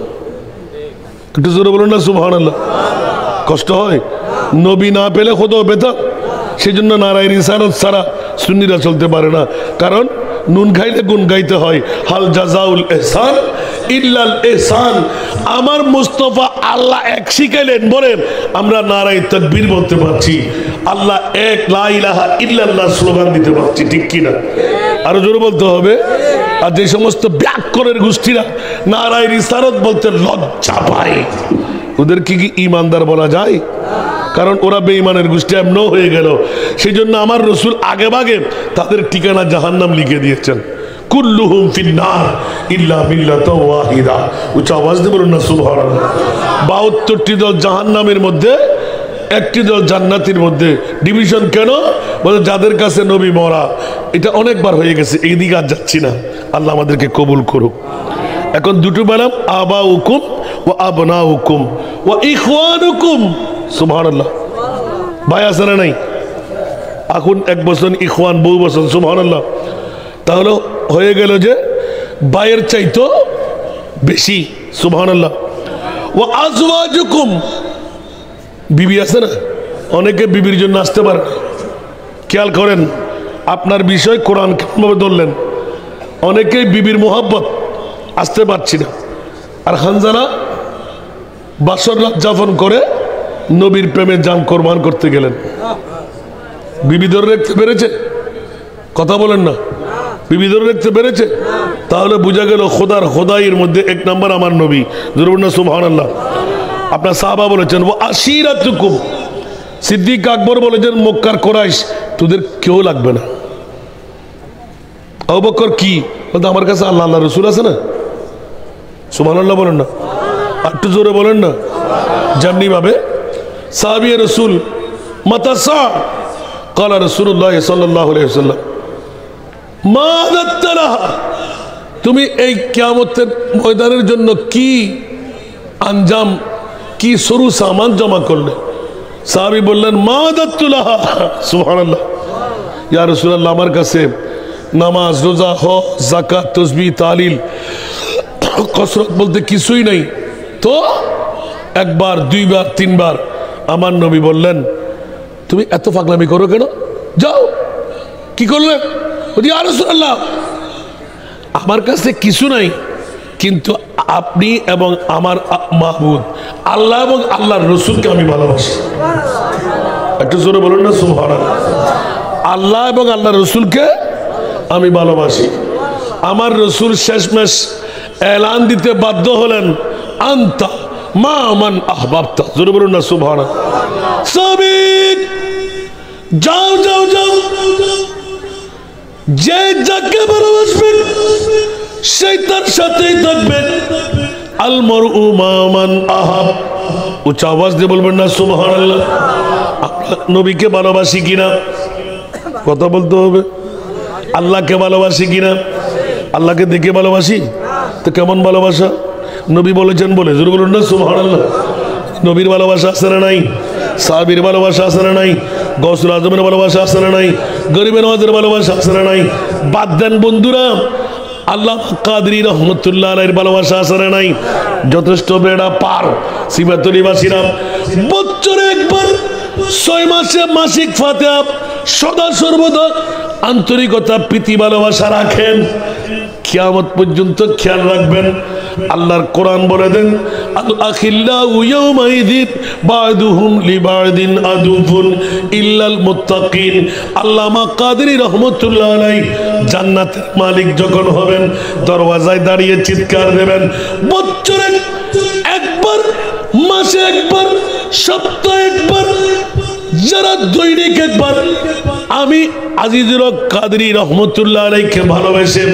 একটু জোরে বলুন না সুবহানাল্লাহ। কষ্ট হয়, নবী না পেলে খোদাও পেতাম। সেই জন্য নারায়ে রিসালাত ছাড়া সুন্নিরা চলতে পারে না, কারণ নুন খাইলে গুণ গাইতে হয়। হাল জাযাউল ইহসান ইল্লাল ইহসান। আমার মুস্তাফা আল্লাহ এক শিখাইলেন, বলেন আমরা নারায়ে তাকবীর বলতে পারছি, আল্লাহ এক, লা ইলাহা ইল্লাল্লাহ স্লোগান দিতে পারছি, ঠিক কিনা? আরো জোরে বলতে হবে। আর যে সমস্ত ব্যাকরণের গোষ্ঠীরা নারায়ে রিসালাত বলতে লজ্জা পায়, ওদেরকে কি ঈমানদার বলা যায়? কারণ ওরা বেঈমানের গোষ্ঠী এমন হয়ে গেল। সেই জন্য আমার রসুল আগে ভাগে তাদের ঠিকানা জাহান্নাম লিখে দিয়েছেন। কুল্লুহুম ফিন্নার ইল্লা মিল্লাতা ওয়াহিদা। উচ্চ আওয়াজ দিয়ে বলুন না সুবহানাল্লাহ। 72টি দল জাহান্নামের মধ্যে, একটি দল জান্নাতের মধ্যে। ডিভিশন কেন? বলে যাদের কাছে নবী মরা। এটা অনেকবার হয়ে গেছে, এই দিকে আর যাচ্ছি না। আল্লাহ আমাদেরকে কবুল করুক। এখন দুটো বেলাম, আবাউকুম ওয়া আবনাউকুম ওয়া ইখওয়ানুকুম। সুবহানাল্লাহ। ভাই আছে না নাই? এখন এক বছর ইখওয়ান, বহু বছর। সুবহানাল্লাহ। তাহলে হয়ে গেল যে ভাইয়ের চাইতো বেশি। সুবহানাল্লাহ। ওয়া আজওয়াজুকুম, বিবি আছে না, অনেকে বিবির জন্য আসতে পারে। খেয়াল করেন আপনার বিষয় কোরআন কেমনভাবে ধরলেন। অনেকেই বিবির মোহাব্বত, আসতে পারছি না। আর হানজালা বাসর রাত যাপন করে নবীর প্রেমে জান কোরবান করতে গেলেন। বিবি ধরে রাখতে পেরেছে? কথা বলেন না। বিবি ধরে রাখতে পেরেছে? তাহলে বোঝা গেল খোদার খোদাইয়ের মধ্যে এক নাম্বার আমার নবী। জরুর না সুবহানাল্লাহ। আপনার সাহাবা বলেছেন ও আশিরাতুকুম। সিদ্দিক আকবর বলেছেন মক্কার কোরাইশ তোদের কেউ লাগবে না। আবু বকর কি বলতে, আমার কাছে আল্লাহ আল্লাহ রসুল আছে না। সুবহানাল্লাহ বলেন না, একটু জোরে বলেন না। যেমনি ভাবে সাহাবী রসুল মাতাসা ক্বালা রাসূলুল্লাহ সাল্লাল্লাহু আলাইহি ওয়াসাল্লাম মা দাত্তালাহা, তুমি এই কিয়ামতের ময়দানের জন্য কি আঞ্জাম, কি সরু সামান জমা করলে? সাহাবী বললেন মা দাত্তুলাহা। সুবহানাল্লাহ। ইয়া রাসূলুল্লাহ, আমার কাছে নামাজ, রোজা, হজ, যাকাত, তাসবিহ, তাহলিল, কসরত বলতে কিছুই নাই। তো একবার, দুইবার, তিনবার। আমার নবী বললেন তুমি এত পাগলামি করো কেন? যাও। কি করলেন? ইয়া রাসূলুল্লাহ, আমার কাছে কিছু নাই, কিন্তু আপনি এবং আমার মাহবুব আল্লাহ এবং আল্লাহর রসুলকে আমি ভালোবাসি। একটু জোরে বলুন না সুবহানাল্লাহ। আল্লাহ এবং আল্লাহর রসুলকে আমি ভালোবাসি। আমার রসুল শেষমেশ এলান দিতে বাধ্য হলেন আনতা মা মান আহবাবতা। জোরে বলুন না সুবহানাল্লাহ। সাবিক, যাও যাও যাও, যে যাকে ভালোবাসবেন সেই তার সাথেই থাকবেন। আল মারউ মা মান আহাব। উচ্চ আওয়াজ দিয়ে বলবেন না সুবহানাল্লাহ। আমরা নবীকে ভালোবাসি কিনা কথা বলতে হবে। আল্লাহকে ভালোবাসি কিনা? আল্লাহকে দেখে ভালোবাসি তো কেমন ভালোবাসা? নবী বলেছেন বলে জোরে বলুন না সুবহানাল্লাহ। নবীর ভালোবাসা আছে না নাই? সাহাবীর ভালোবাসা আছে না নাই? গৌসুল আজমের ভালোবাসা আছে না নাই? গরিবের নওয়াজের ভালোবাসা আছে না নাই? বাদ দেন বন্ধুরা, আল্লাহ কাদরি রহমতুল্লাহ আলাইহির ভালোবাসা আছে না নাই? যথেষ্ট বেড়া পার। সিবাতলিবাসীরা বছরে একবার, 6 মাসে মাসিক ফাতিহা সদা সর্বদা আন্তরিকতা, প্রীতি, ভালোবাসা রাখেন। কিয়ামত পর্যন্ত খেয়াল রাখবেন। আল্লাহর কোরআন বলে দেন আল আখিল্লাউ ইয়াউমাইযিন বা'দুহুম লিবা'দিন আদুফুন ইল্লাল মুত্তাকিন। আল্লামা কাদরি রহমাতুল্লাহ আলাইহি জান্নাতের মালিক যখন হবেন দরওয়াজায় দাঁড়িয়ে চিৎকার দেবেন, বছরে একবার, মাসে একবার, সপ্তাহে একবার, যারা দৈনিক একবার আমি আজিজুল হক কাদরি রহমতুল্লাহ আলাইহিকে ভালোবেসে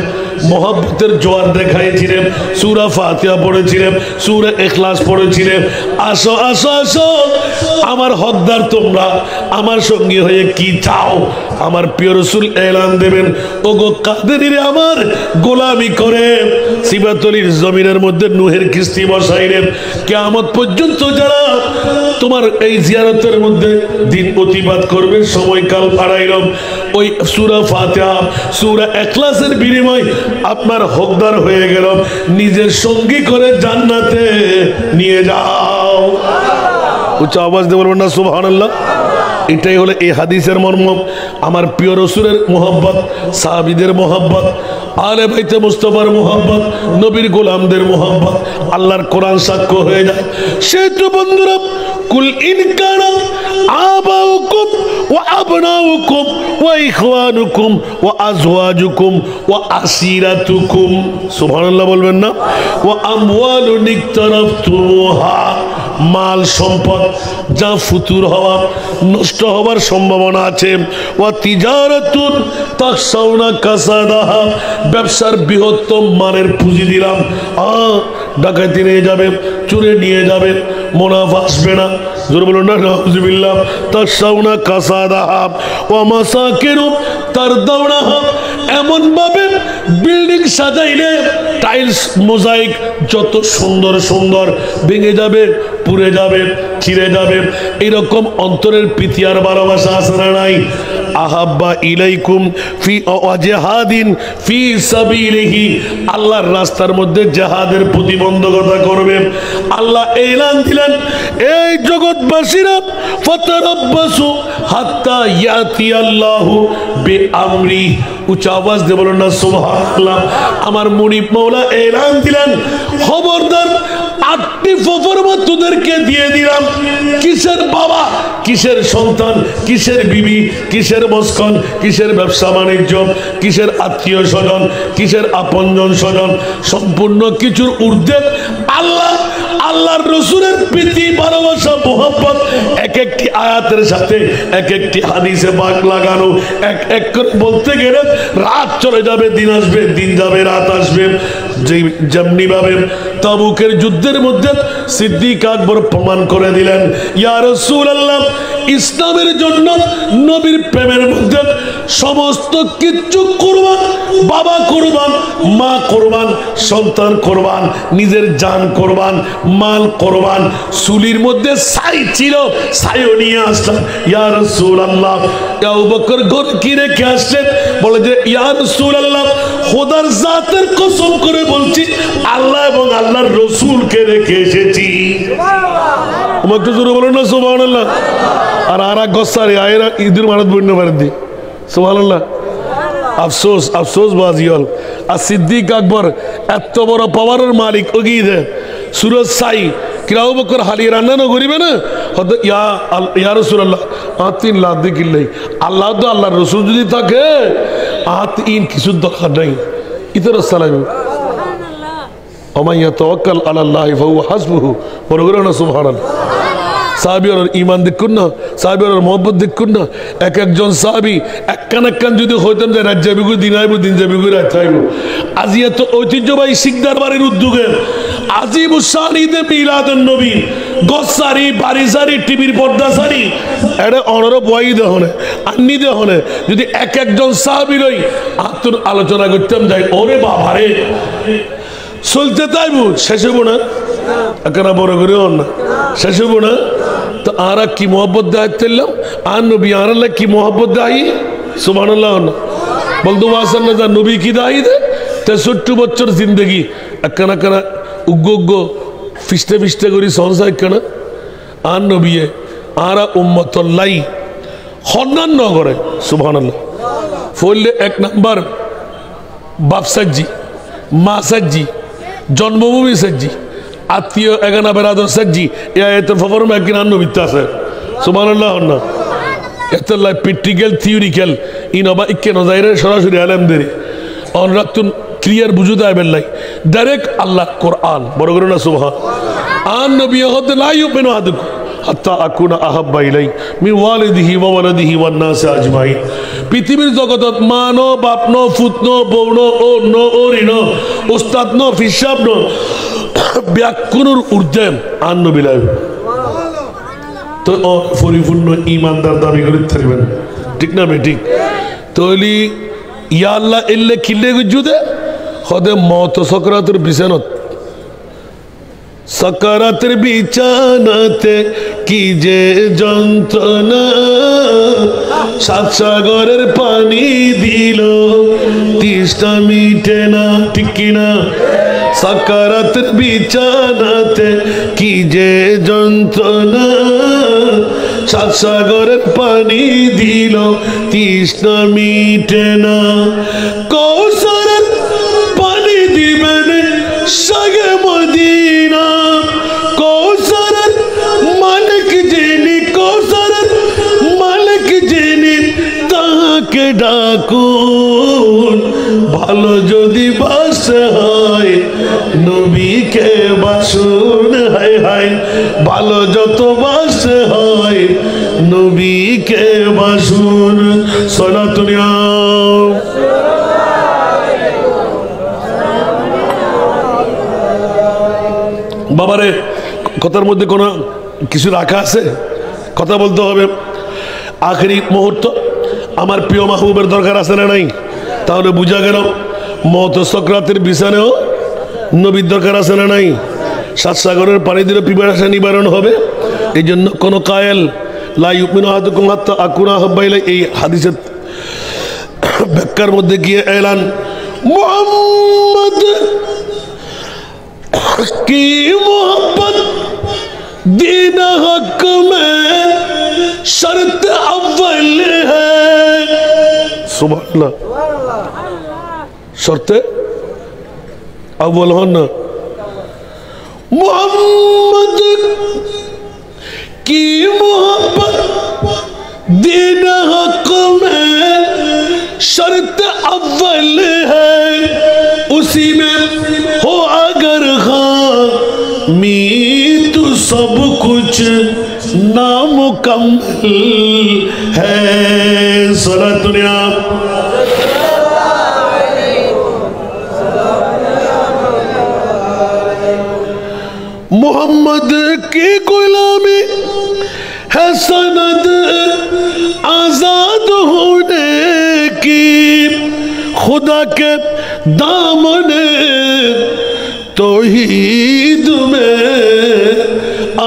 মোহাব্বতের জোয়ার দেখাইছিলেন, সূরা ফাতিহা পড়েছিলেন, সূরা ইখলাস পড়েছিলেন। আসো আসো আসো আমার হকদার তোমরা, আমার সঙ্গী হয়ে কি চাও? আমার প্রিয় রাসূল এলান দেবেন, ওগো কাদেরীর আমার গোলামি করে সিবাতলির জমিনের মধ্যে নূহের কিস্তি বসাইলেন। কিয়ামত পর্যন্ত যারা তোমার এই জিয়ারতের মধ্যে দিন অতিবাদ করবে, সময়কাল বাড়াইলাম, ওই সূরা ফাতিহা, সূরা ইখলাসের বিনিময় আপনার হকদার হয়ে গেল, নিজের সঙ্গী করে জান্নাতে নিয়ে যাও। উচ্চ আওয়াজ দিয়ে বলবেন না সুবহানাল্লাহ। এটাই হলো এই হাদিসের মর্ম। আমার প্রিয় রসুলের মোহাব্বত, সাহাবীদের মোহাব্বত, আলে বাইতে মুস্তাফার মোহাব্বত, নবীর গোলামদের মোহাব্বত, আল্লাহর কোরআন সাক্ষ্য হয়ে যায়। সেহেতু বন্ধুরা, কুল ইন কানা আবাউকুম ওয়া আবনাউকুম ওয়া ইখওয়ানুকুম ওয়া আজওয়াজুকুম ওয়া আসিরাতুকুম, সুবহানাল্লাহ বলবেন না? ওয়া আমওয়ালুন ইকতারাফতুহা, মাল সম্পদ যা ফুতুর হওয়া নষ্ট হওয়ার সম্ভাবনা আছে। ওয়া তিজারাতুন তাখশাউনা কাসাদাহা, ব্যবসার বৃহত্তম মানের পুঁজি দিলাম, ডাকাতি নিয়ে যাবে, চুরে নিয়ে যাবে, মুনাফা আসবে না। জোরে বলুন না নাউযুবিল্লাহ। তাখশাউনা কাসাদাহা ওয়া মাসাকিনু তারদাউনাহা, এমন ভাবে বিল্ডিং সাজাইলে টাইলস মোজাইক যত সুন্দর সুন্দর ভেঙে যাবে, পুড়ে যাবে, ছিঁড়ে যাবে, এরকম অন্তরের প্রীতি আর ভালোবাসা আছে না নাই? আহাব্বা ইলাইকুম ফি জিহাদিন ফি সাবিলিহি, আল্লাহর রাস্তার মধ্যে জিহাদের প্রতিবন্ধকতা করবে। আল্লাহ এলান দিলেন, এই জগৎবাসীরা ফাতারাব্বাসু হাত্তা ইয়াতি আল্লাহু বিআমরি, উচ্চ আওয়াজ দিয়ে বলুন না সুবহানাল্লাহ। আমার মুনিব মাওলা এলান দিলেন, খবরদার 8টি ফরমা তোদেরকে দিয়ে দিলাম। কিসের বাবা, কিসের সন্তান, কিসের বিবি, কিসের মস্কন, কিসের ব্যবসা বাণিজ্য, কিসের আত্মীয় স্বজন, কিসের আপনজন স্বজন, সম্পূর্ণ কিছুর ঊর্ধ্বে আল্লাহ, আল্লাহর রসুলের প্রীতি ভালোবাসা মোহাব্বত এক একটি আয়াতের সাথে এক একটি হাদিসে বাক লাগানো। এক এক করে বলতে গেলে রাত চলে যাবে, দিন আসবে, দিন যাবে, রাত আসবে। যেমনি ভাবে তাবুকের যুদ্ধের মধ্যে সিদ্দিক আকবর প্রমাণ করে দিলেন, ইয়া রাসূলুল্লাহ, ইসলামের জন্য নবীর প্রেমের মধ্যে সমস্ত কিছু কুরবান, বাবা কুরবান, মা কুরবান, সন্তান কুরবান, নিজের জান কুরবান, মাল কুরবান। সুলির মধ্যে ছাই ছিল, ছাইও নিয়ে আসলাম। ইয়া রাসূলুল্লাহ, আবু বকর ঘর কি রেখে আসছেন? বলে যে ইয়া রাসূলুল্লাহ, খোদার জাতের কসম করে বলছি, আল্লাহ এবং আল্লাহর রসুলকে রেখে এসেছি। সুবহানাল্লাহ, একটু জোরে বলুন না সুবহানাল্লাহ। আর আর এক গসারে আয়েরা ঈদের মানত বন্য মার দি, সুবহানাল্লাহ। আফসোস, আফসোস বাজিয়াল। আর সিদ্দিক আকবর এত বড় পাওয়ারের মালিক ওগিদে সুরজ সাই কিরাও বকর হালি রান্না না করিবে না, হয়তো ইয়া রাসূলুল্লাহ আতিন লাদ্দি কিল্লাই, আল্লাহ তো আল্লাহর রসুল যদি থাকে আতিন কিছু দরকার নাই। ইতর সালাম ওমাইয়া তাওয়াক্কাল আলাল্লাহি ফাহুয়া হাসবুহু, বড় করে না সুবহানাল্লাহ। সাহাবী আর ঈমান দেখুন না, সাহাবী আর মহব্বত দেখুন না। এক একজন সাহাবী একখান একখান যদি হইতেন যে রাত যাবি দিন আইব, দিন যাবি রাত আইব। আজি এত ঐতিহ্যবাহী শিকদার বাড়ির উদ্যোগে আজিম উসান ঈদে মিলাদুন নবী গসারি বারিসারি টিভির পর্দা সারি এটা অনরব ওয়াই দেহনে আন্নি দেহনে যদি এক একজন সাহাবী লই আত্মর আলোচনা করতাম যাই, ওরে বাবারে চলতে তাইব, শেষ হইব না, এখানে বড় করে না, শেষ হইব না। তো আর কি মোহব্বত দেয় তেলাম আর নবী আর কি মোহব্বত দেয়, সুবহানাল্লাহ না বলতো ওয়াসান না, যা নবী কি দায়ী দে 63 বছর জিন্দগি একখানা একখানা উগ্গ উগ্গ ফিস্টে ফিস্টে করি সংসা একখানা আর নবী আর উম্মতল্লাই সন্ধান ন করে, সুবহানাল্লাহ। ফলে 1 নাম্বার বাপ সাজ্জি, মা সাজ্জি, জন্মভূমি সাজ্জি, আত্মীয় এগানা বেড়াদর সাজ্জি, এত ফরম একদিন আর নবীতে আছে, সুবহানাল্লাহ না। এত লাই প্র্যাকটিক্যাল থিওরিক্যাল ইনবা ইকে নজাইরে সরাসরি আলেমদের অনরাতুন ক্লিয়ার বুঝুতে আইবেন লাই ডাইরেক্ট আল্লাহ কোরআন বড় করে না সুবহান। আন নবী হতে লা ইউমিনু আহাদুকুম হাত্তা আকুনা আহাব্বা ইলাই মিন ওয়ালিদিহি ওয়া ওয়ালাদিহি ওয়ান নাস আজমাইন। পৃথিবীর জগতত মা নো, বাপ নো, ফুত নো, বউ নো, ও নো, ওরি নো, উস্তাদ নো, ফিসাব নো, ব্যাকুনুর ঊর্ধ্বে আন নবী লাই। তো পরিপূর্ণ ইমানদার দাবি করে থাকবেন, ঠিক না বেঠিক? তৈলি ইয়া আল্লাহ এল্লে খিল্লে গুজুদে হদে মত সকরাতের বিছানত, সকরাতের বিছানাতে কি যে যন্ত্রণা, 7 সাগরের পানি দিল তৃষ্ণা মিটে না, ঠিক কিনা? সাকারাতের বিছানাতে কি যে যন্ত্রণা, সাত সাগরের পানি দিল তৃষ্ণা মিটে না। কৌসারের পানি দিবেন সাগে মদিনা, কৌসারের মালিক যিনি, কৌসারের মালিক যিনি, তাকে ডাকুন। ভালো যদি বাসতে হয় নবীকে বাসুন, হায় হায় ভালো যত বাসতে হয় নবীকে বাসুন। সালাতুন ইয়া বাবারে, কথার মধ্যে কোনো কিছু রাখা আছে? কথা বলতে হবে। আখেরি মুহূর্ত, আমার প্রিয় মাহবুবের দরকার আছে না নাই? তাহলে বুঝা গেল মত সক্রাতের বিছানেও নবীর দরকার আছে না নাই? সাত সাগরের পানি দিলে পিপাসা নিবারণ হবে। এই জন্য কোনো কায়েল লা ইউমিনু আহাদুকুম হাত্তা আকুনা আহাব্বা ইলাইহি, এই হাদিসের ব্যাখ্যার মধ্যে গিয়ে এলান মুহাম্মদ की मोहब्बत दीन हक में शर्त अव्वल है। सुभान अल्लाह, शर्त अव्वल हो ना। मोहम्मद की मोहब्बत दीन हक में शर्त अव्वल है, उसी में हो अगर मी तो सब कुछ नामुकम्मल है। सारा दुनिया मोहम्मद की गुलामी है सनद आजाद होने की, खुदा के दामने तौहीद में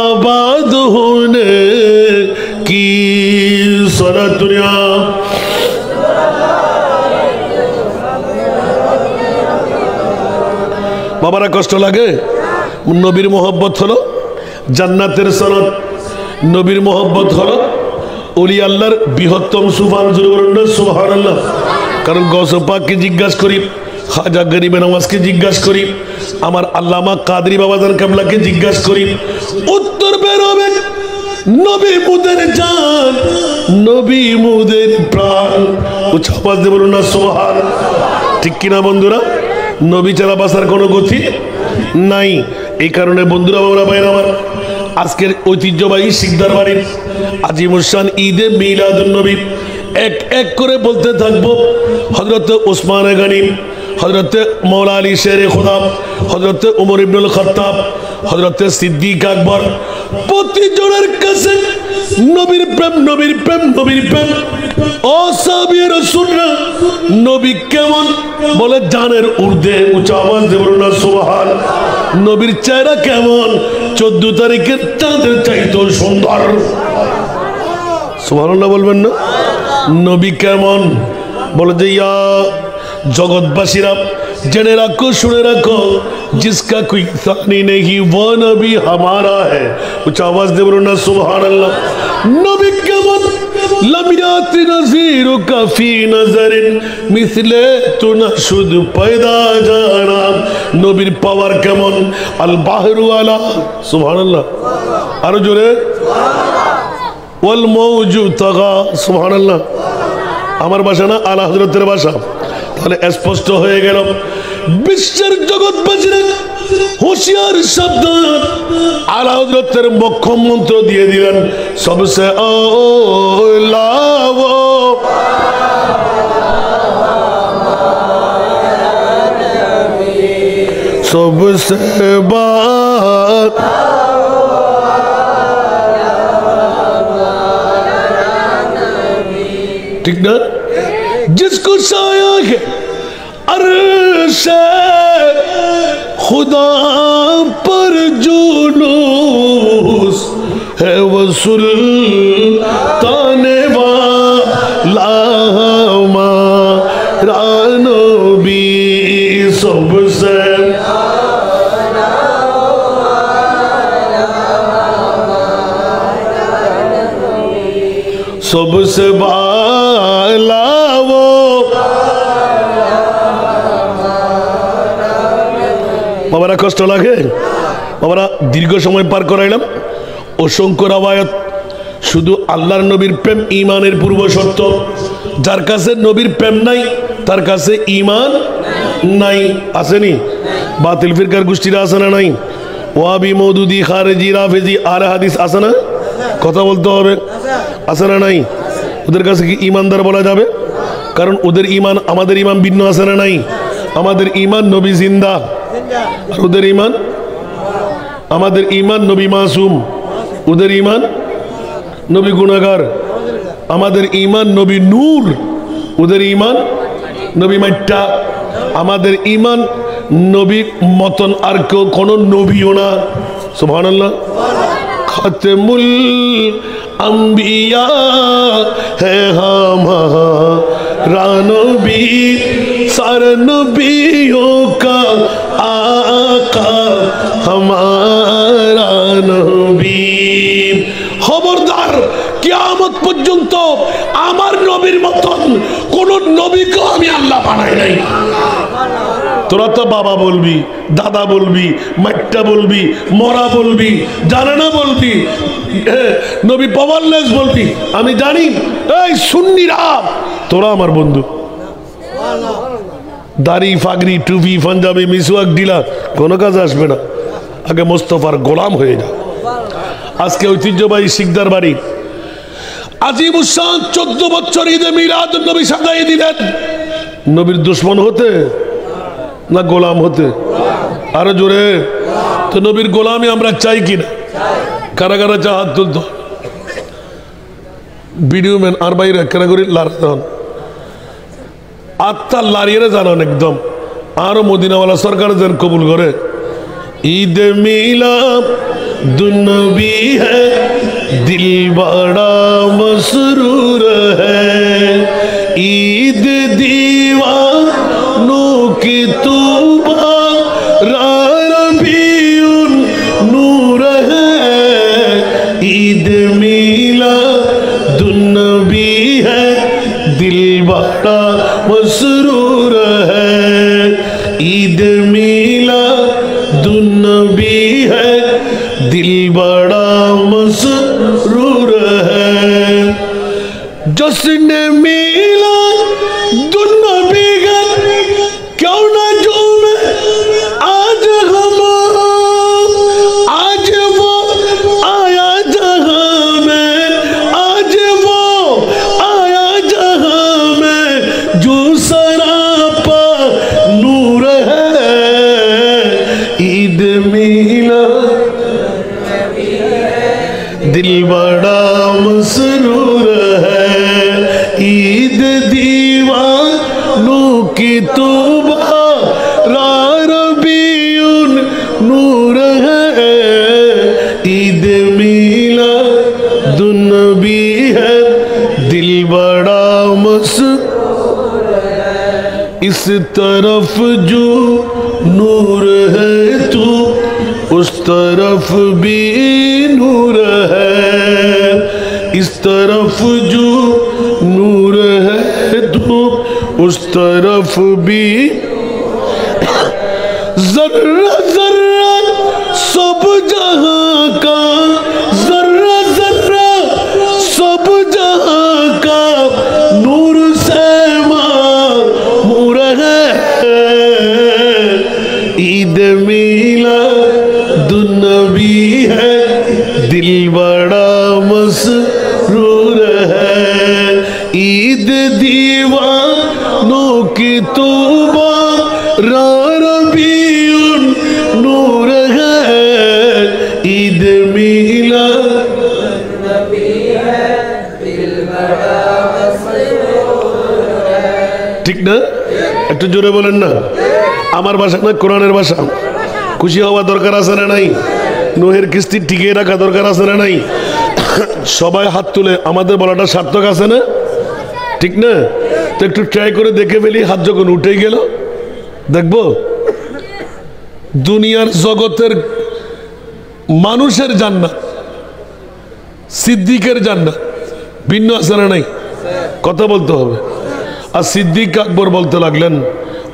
आबाद होने की। सारा दुनिया বাবারা কষ্ট লাগে। নবীর মোহব্বত হলো জান্নাতের সনদ, নবীর মোহব্বত হলো ওলি আল্লাহর বৃহত্তম সুবহান সুবহানাল্লাহ। কারণ গৌস পাককে জিজ্ঞাসা করি, খাজা গরিবে নওয়াজকে জিজ্ঞাসা করি, আমার আল্লামা কাদরি বাবাজান কাবলাকে জিজ্ঞাসা করি, উত্তর বেরোবে নবী মুদের জান, নবী মুদের প্রাণ। উচ্চ আওয়াজ দিয়ে বলুন না সুবহান। ঠিক কিনা বন্ধুরা? নবী ছাড়া বাঁচার কোনো গতি নাই। এই কারণে বন্ধুরা, বাবারা, ভাইরা আমার, আজকের ঐতিহ্যবাহী শিকদার বাড়ির আজিমুসান ঈদে মিলাদুন নবী এক এক করে বলতে থাকবো। হযরত ওসমান গনি, হযরত মৌলা আলী শেরে খুদা, হযরত উমর ইবনুল খাত্তাব, হযরত সিদ্দিক আকবর, প্রতিজনের কাছে নবীর প্রেম, নবীর প্রেম, নবীর প্রেম। ও সাহাবী রাসূলরা, নবী কেমন বলে জানের ঊর্ধ্বে, উচ্চ আওয়াজ দিয়ে বলুন না সুবহান। নবীর চেহারা কেমন? 14 তারিখের চাঁদের চাইতেও সুন্দর। সুবহানাল্লাহ বলবেন না? নবী কেমন বলে যে ইয়া জগৎবাসীরা জেনে রাখো, শুনে রাখো, जिसका कोई सानी नहीं वो नबी हमारा है। कुछ आवाज दे बोलो ना सुभान अल्लाह। नबी केमन लम याति नज़ीरु का फी नज़रिन मिसले तु नशुद पैदा जाना। नबीर पावर केमन अल बाहरु अला सुभान अल्लाह, आरो जोरे ওয়াল মৌজু তাগা সুবহান আল্লাহ। আমার ভাষা না, আলা হযরতের ভাষা। তাহলে স্পষ্ট হয়ে গেল বিশ্বের জগৎবাসীরা হুঁশিয়ার সাবধান। আলা হযরতের মক্ষম মন্ত্র দিয়ে দিলেন, সবসে আলা সবসে বাত ठीक ना। जिसको साया है अर्शे खुदा पर जुलूस है वो सुल्ताने वाला हमारा नबी। सबसे बाला वो বাবারা কষ্ট লাগে বাবারা দীর্ঘ সময় পার করাইলাম অসংখ্য রাওয়ায়াত শুধু আল্লাহর নবীর প্রেম ঈমানের পূর্ব শর্ত যার কাছে নবীর প্রেম নাই তার কাছে ঈমান নাই আসেনি বাতিল ফিরকার গোষ্ঠীরা আছে না নাই ওয়াবি মওদুদি খারেজি রাফেজি আর হাদিস আছে না কথা বলতে হবে আছে না নাই ওদের কাছে কি ঈমানদার বলা যাবে কারণ ওদের ঈমান আমাদের ঈমান ভিন্ন আছে না নাই আমাদের ঈমান নবী জিন্দা আর ওদের ঈমান আমাদের ঈমান নবী মাসুম ওদের ঈমান নবী গুনাহগার আমাদের ঈমান নবী নূর ওদের ঈমান নবী মাইট্টা আমাদের ঈমান নবী মতন আর কেউ কোনো নবীও না সুবহানাল্লাহ খাতমুল अंबिया है हमारा नबी सारे नबियों का आका हमारा नबी खबरदार কিয়ামত পর্যন্ত আমার নবীর মতন কোন নবীকে আমি আল্লাহ বানাই নাই তোরা তো বাবা বলবি দাদা বলবি মাইট্টা বলবি মরা বলবি জানানা বলবি নবী পাওয়ারলেস বলবি আমি জানি এই সুন্নিরা তোরা আমার বন্ধু দাড়ি ফাগরি টুপি পাঞ্জাবি মিসওয়াক দিলা কোনো কাজ আসবে না আগে মোস্তফার গোলাম হয়ে যা আজকে ঐতিহ্যবাহী শিকদার বাড়ি আজিমুসান 14 বছর ঈদে মিলাদ নবী সাজাই দিলেন নবীর দুশমন হতে না গোলাম হতে আরো জোরে তো নবীর গোলামি আমরা চাই কিনা কারা কারা চা হাত তুলতো ভিডিও ম্যান আর বাইরে কেনা করি লাড়ান আত্মা লাড়িয়ে জানান একদম আরো মদিনাওয়ালা সরকার যেন কবুল করে ঈদ মিলাদ দুনবী है दिल बड़ा मसरूर है ईद दीवानों की तूबा रबीउन नूर है ईद मिलादुन नबी है दिल बड़ा मसरूर है ईद मिलादुन नबी है दिल बड़ा मसरूर है जश्न मिलादुन नबी का क्यों ना झूमे आज हम आज वो आया जहां में आज वो आया जहां में जो सरापा नूर है ईद मिलाद दिल बड़ा मसरूर है ईद दीवानों की तौबा रबीउन नूर है ईद मिलादुन नबी है दिल बड़ा मसरूर है इस तरफ जो नूर है तू उस तरफ भी नूर है इस तरफ जो नूर है तो उस तरफ भी जर्रा जर्रा सब जहां का जर्रा जर्रा सब जहां का नूर से मामूर है ईद मिलादुन नबी है दिल बड़ा मसरूर है ईद दीवानों की तौबा रबीउन नूर है ईद मिलादुन नबी है दिल बड़ा मसरूर है ठीक ना একটু জোরে বলেন না আমার ভাষা না কোরআনের ভাষা খুশি হওয়া দরকার আছে না নাই নোহের কিস্তি টিকিয়ে রাখা দরকার আছে না নাই সবাই হাত তুলে আমাদের বলাটা সার্থক আছে না ঠিক না তো একটু ট্রাই করে দেখে ফেলি হাত যখন উঠে গেল দেখবো দুনিয়ার জগতের মানুষের জান্নাত সিদ্দিকের জান্নাত ভিন্ন আছে না নাই? কথা বলতে হবে। আর সিদ্দিক আকবর বলতে লাগলেন,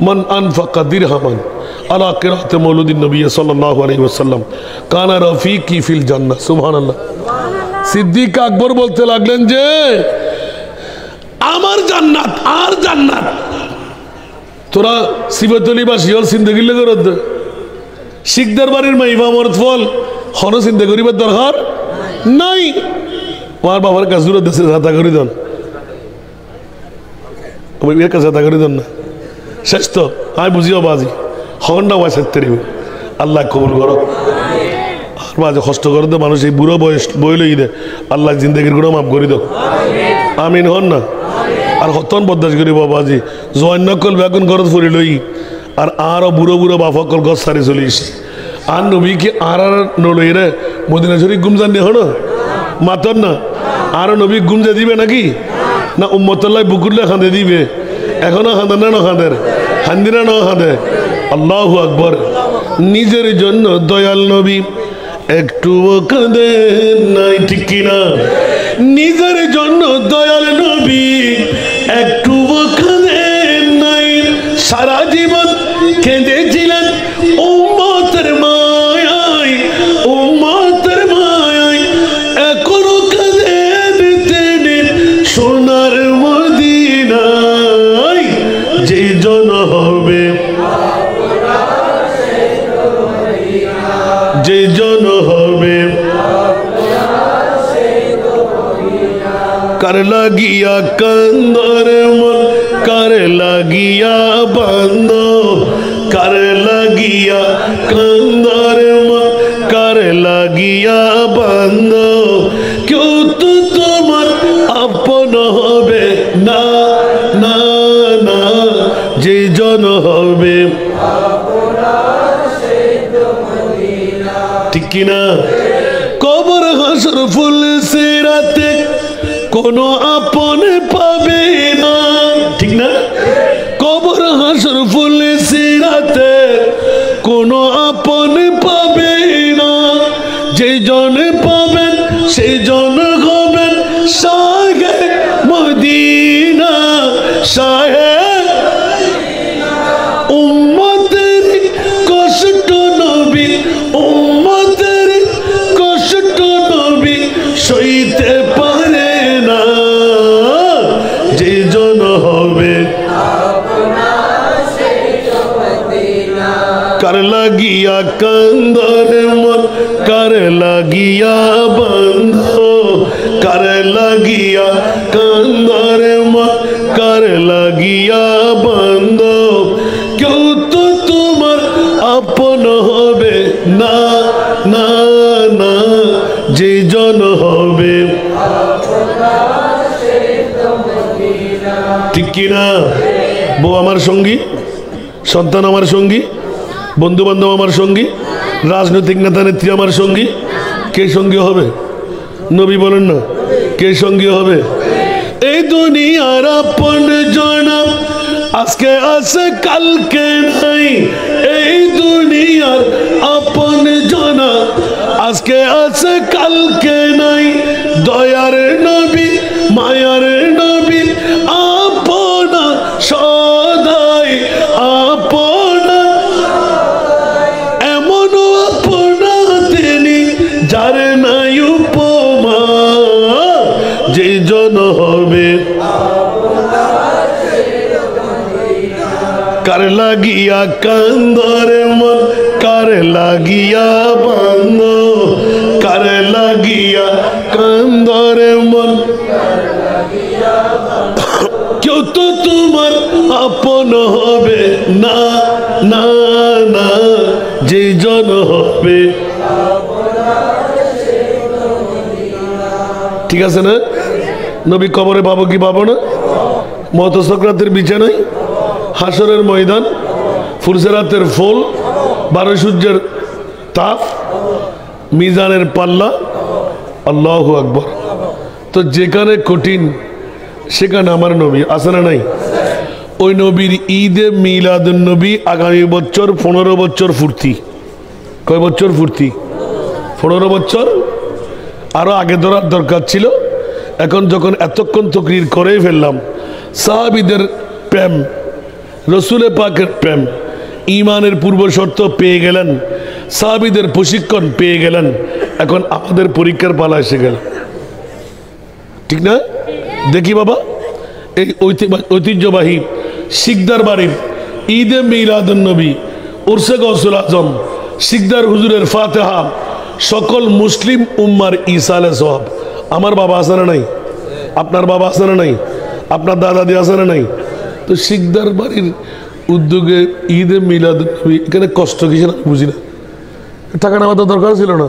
মান আনফাকা দিরহামান আলা কিরাতে মৌলুদিন নবী সাল্লাল্লাহু আলাইহি ওয়াসাল্লাম কানা রফিকি ফিল জান্নাহ। সুবহানাল্লাহ। সিদ্দিক আকবর বলতে লাগলেন যে আমার জান্নাত আর জান্নাত তোরা সিবতলি বা শিওর চিন্তা করলে করত শিখদের বাড়ির মাইবা মরত ফল হন চিন্তা করিবার দরকার নাই। আমার বাবার কাছে দূর দেশে যাতা করি দেন, কাছে যাতা করি দেন না শেষ তো আমি বুঝিও বাজি হন্ডা ওয়াইসাতে আল্লাহ কবুল করো। আর মাঝে কষ্ট করে দে মানুষ এই বুড়ো বয়স বই লই দে আল্লাহ জিন্দগির গুলো মাফ করে দাও আমিন হন না। আর হতন বদাস করি বাবাজি জয়ন্য কল বেগুন ঘরত ফুরি লই আর আরো বুড়ো বুড়ো বাফকল গছ সারি চলিস আর নবী কি আর নলই রে মদিনা শরীফ গুমজান নি হন মাতন না আরো নবী গুমজে দিবে নাকি না উম্মতুল্লাহ বুকুরলে খাঁদে দিবে এখনো খাঁদে না খাঁদের হান্দিনা না খাঁদে। আল্লাহু আকবার। নিজের জন্য দয়াল নবী একটুও কাঁদে নাই, ঠিক কিনা? নিজের জন্য দয়াল নবী একটুও কাঁদে নাই, সারা জীবন কেঁদেছিলেন উম্মতের মায়ায়, উম্মতের মায়ায় এখনো কাঁদেন তিনি সোনার মদিনায়। যে জন হবে যে জন হবে কার লাগিয়া কান্দর মন কার লাগিয়া বান্দ, কার লাগিয়া কান্দর মন কার লাগিয়া বান্দ, কেউ তো তোমার আপন হবে না না না। যে জন হবে ঠিক কিনা? কবর হাসর ফুল সিরাতে কোনো আপন পাবে না, ঠিক না? কবর হাসর ফুল সিরাতে কোনো আপন পাবে না। যে জন পাবেন সে জন হবেন শাহে মদিনা, শাহে উম্মতের কষ্ট নবী, উম্মতের কষ্ট নবী সইতে পারে না। যে জন হবে কার লাগিয়া কান্দর মন কার লাগিয়া বন্ধ, কার লাগিয়া কান্দর মন কার লাগিয়া বন্ধ, কেউ তো তোমার আপন হবে না না না। যে জন হবে ঠিক কিনা? বউ আমার সঙ্গী, সন্তান আমার সঙ্গী, বন্ধু বান্ধব আমার সঙ্গী, রাজনৈতিক নেতা নেত্রী আমার সঙ্গী, কে সঙ্গী হবে? নবী বলেন না কে সঙ্গী হবে? এই দুনিয়ার আপন জনা আজকে আছে কালকে নাই, এই দুনিয়ার আপন জনা আজকে আছে কালকে নাই। দয়ার নবী মায়ার নবী আপনা সদাই আপনা, এমন আপনা তিনি যার নাই উপমা। যে জন হবে কার লাগিয়া কান্দর মন কার লাগিয়া বান্দ, কার লাগিয়া কান্দর মন কেউ তো তোমার আপন হবে না না না। যে জন হবে ঠিক আছে না? নবী কবরে পাবো কি পাবো না? মত সক্রাতের বিছানায়, হাসরের ময়দান, ফুলসেরাতের ফুল, 12 সূর্যের তাপ, মিজানের পাল্লা। আল্লাহু আকবার। তো যেখানে কঠিন সেখানে আমার নবী আছে না নাই? ওই নবীর ঈদে মিলাদুন নবী আগামী বছর 15 বছর ফুর্তি। কয় বছর ফুর্তি? 15 বছর। আরো আগে ধরার দরকার ছিল, এখন যখন এতক্ষণ তকরির করেই ফেললাম, সাহাবীদের প্রেম, রসুলে পাকের প্রেম, ইমানের পূর্ব শর্ত পেয়ে গেলেন, সাহাবীদের প্রশিক্ষণ পেয়ে গেলেন, এখন আমাদের পরীক্ষার পালা এসে গেল, ঠিক না? দেখি বাবা, এই ঐতিহ্যবাহী শিকদার বাড়ির ঈদে মিলাদুন নবী, উরসে গৌসুল আজম, শিকদার হুজুরের ফাতেহা সকল মুসলিম উম্মার ইসালে সওয়াব। আমার বাবা আছে না নাই? আপনার বাবা আছে না নাই? আপনার দাদাদি আছে না নাই? তো শিকদার বাড়ির উদ্যোগে ঈদে মিলাদুন নবী, এখানে কষ্ট কিসের বুঝি না। টাকা নেওয়া তো দরকার ছিল না।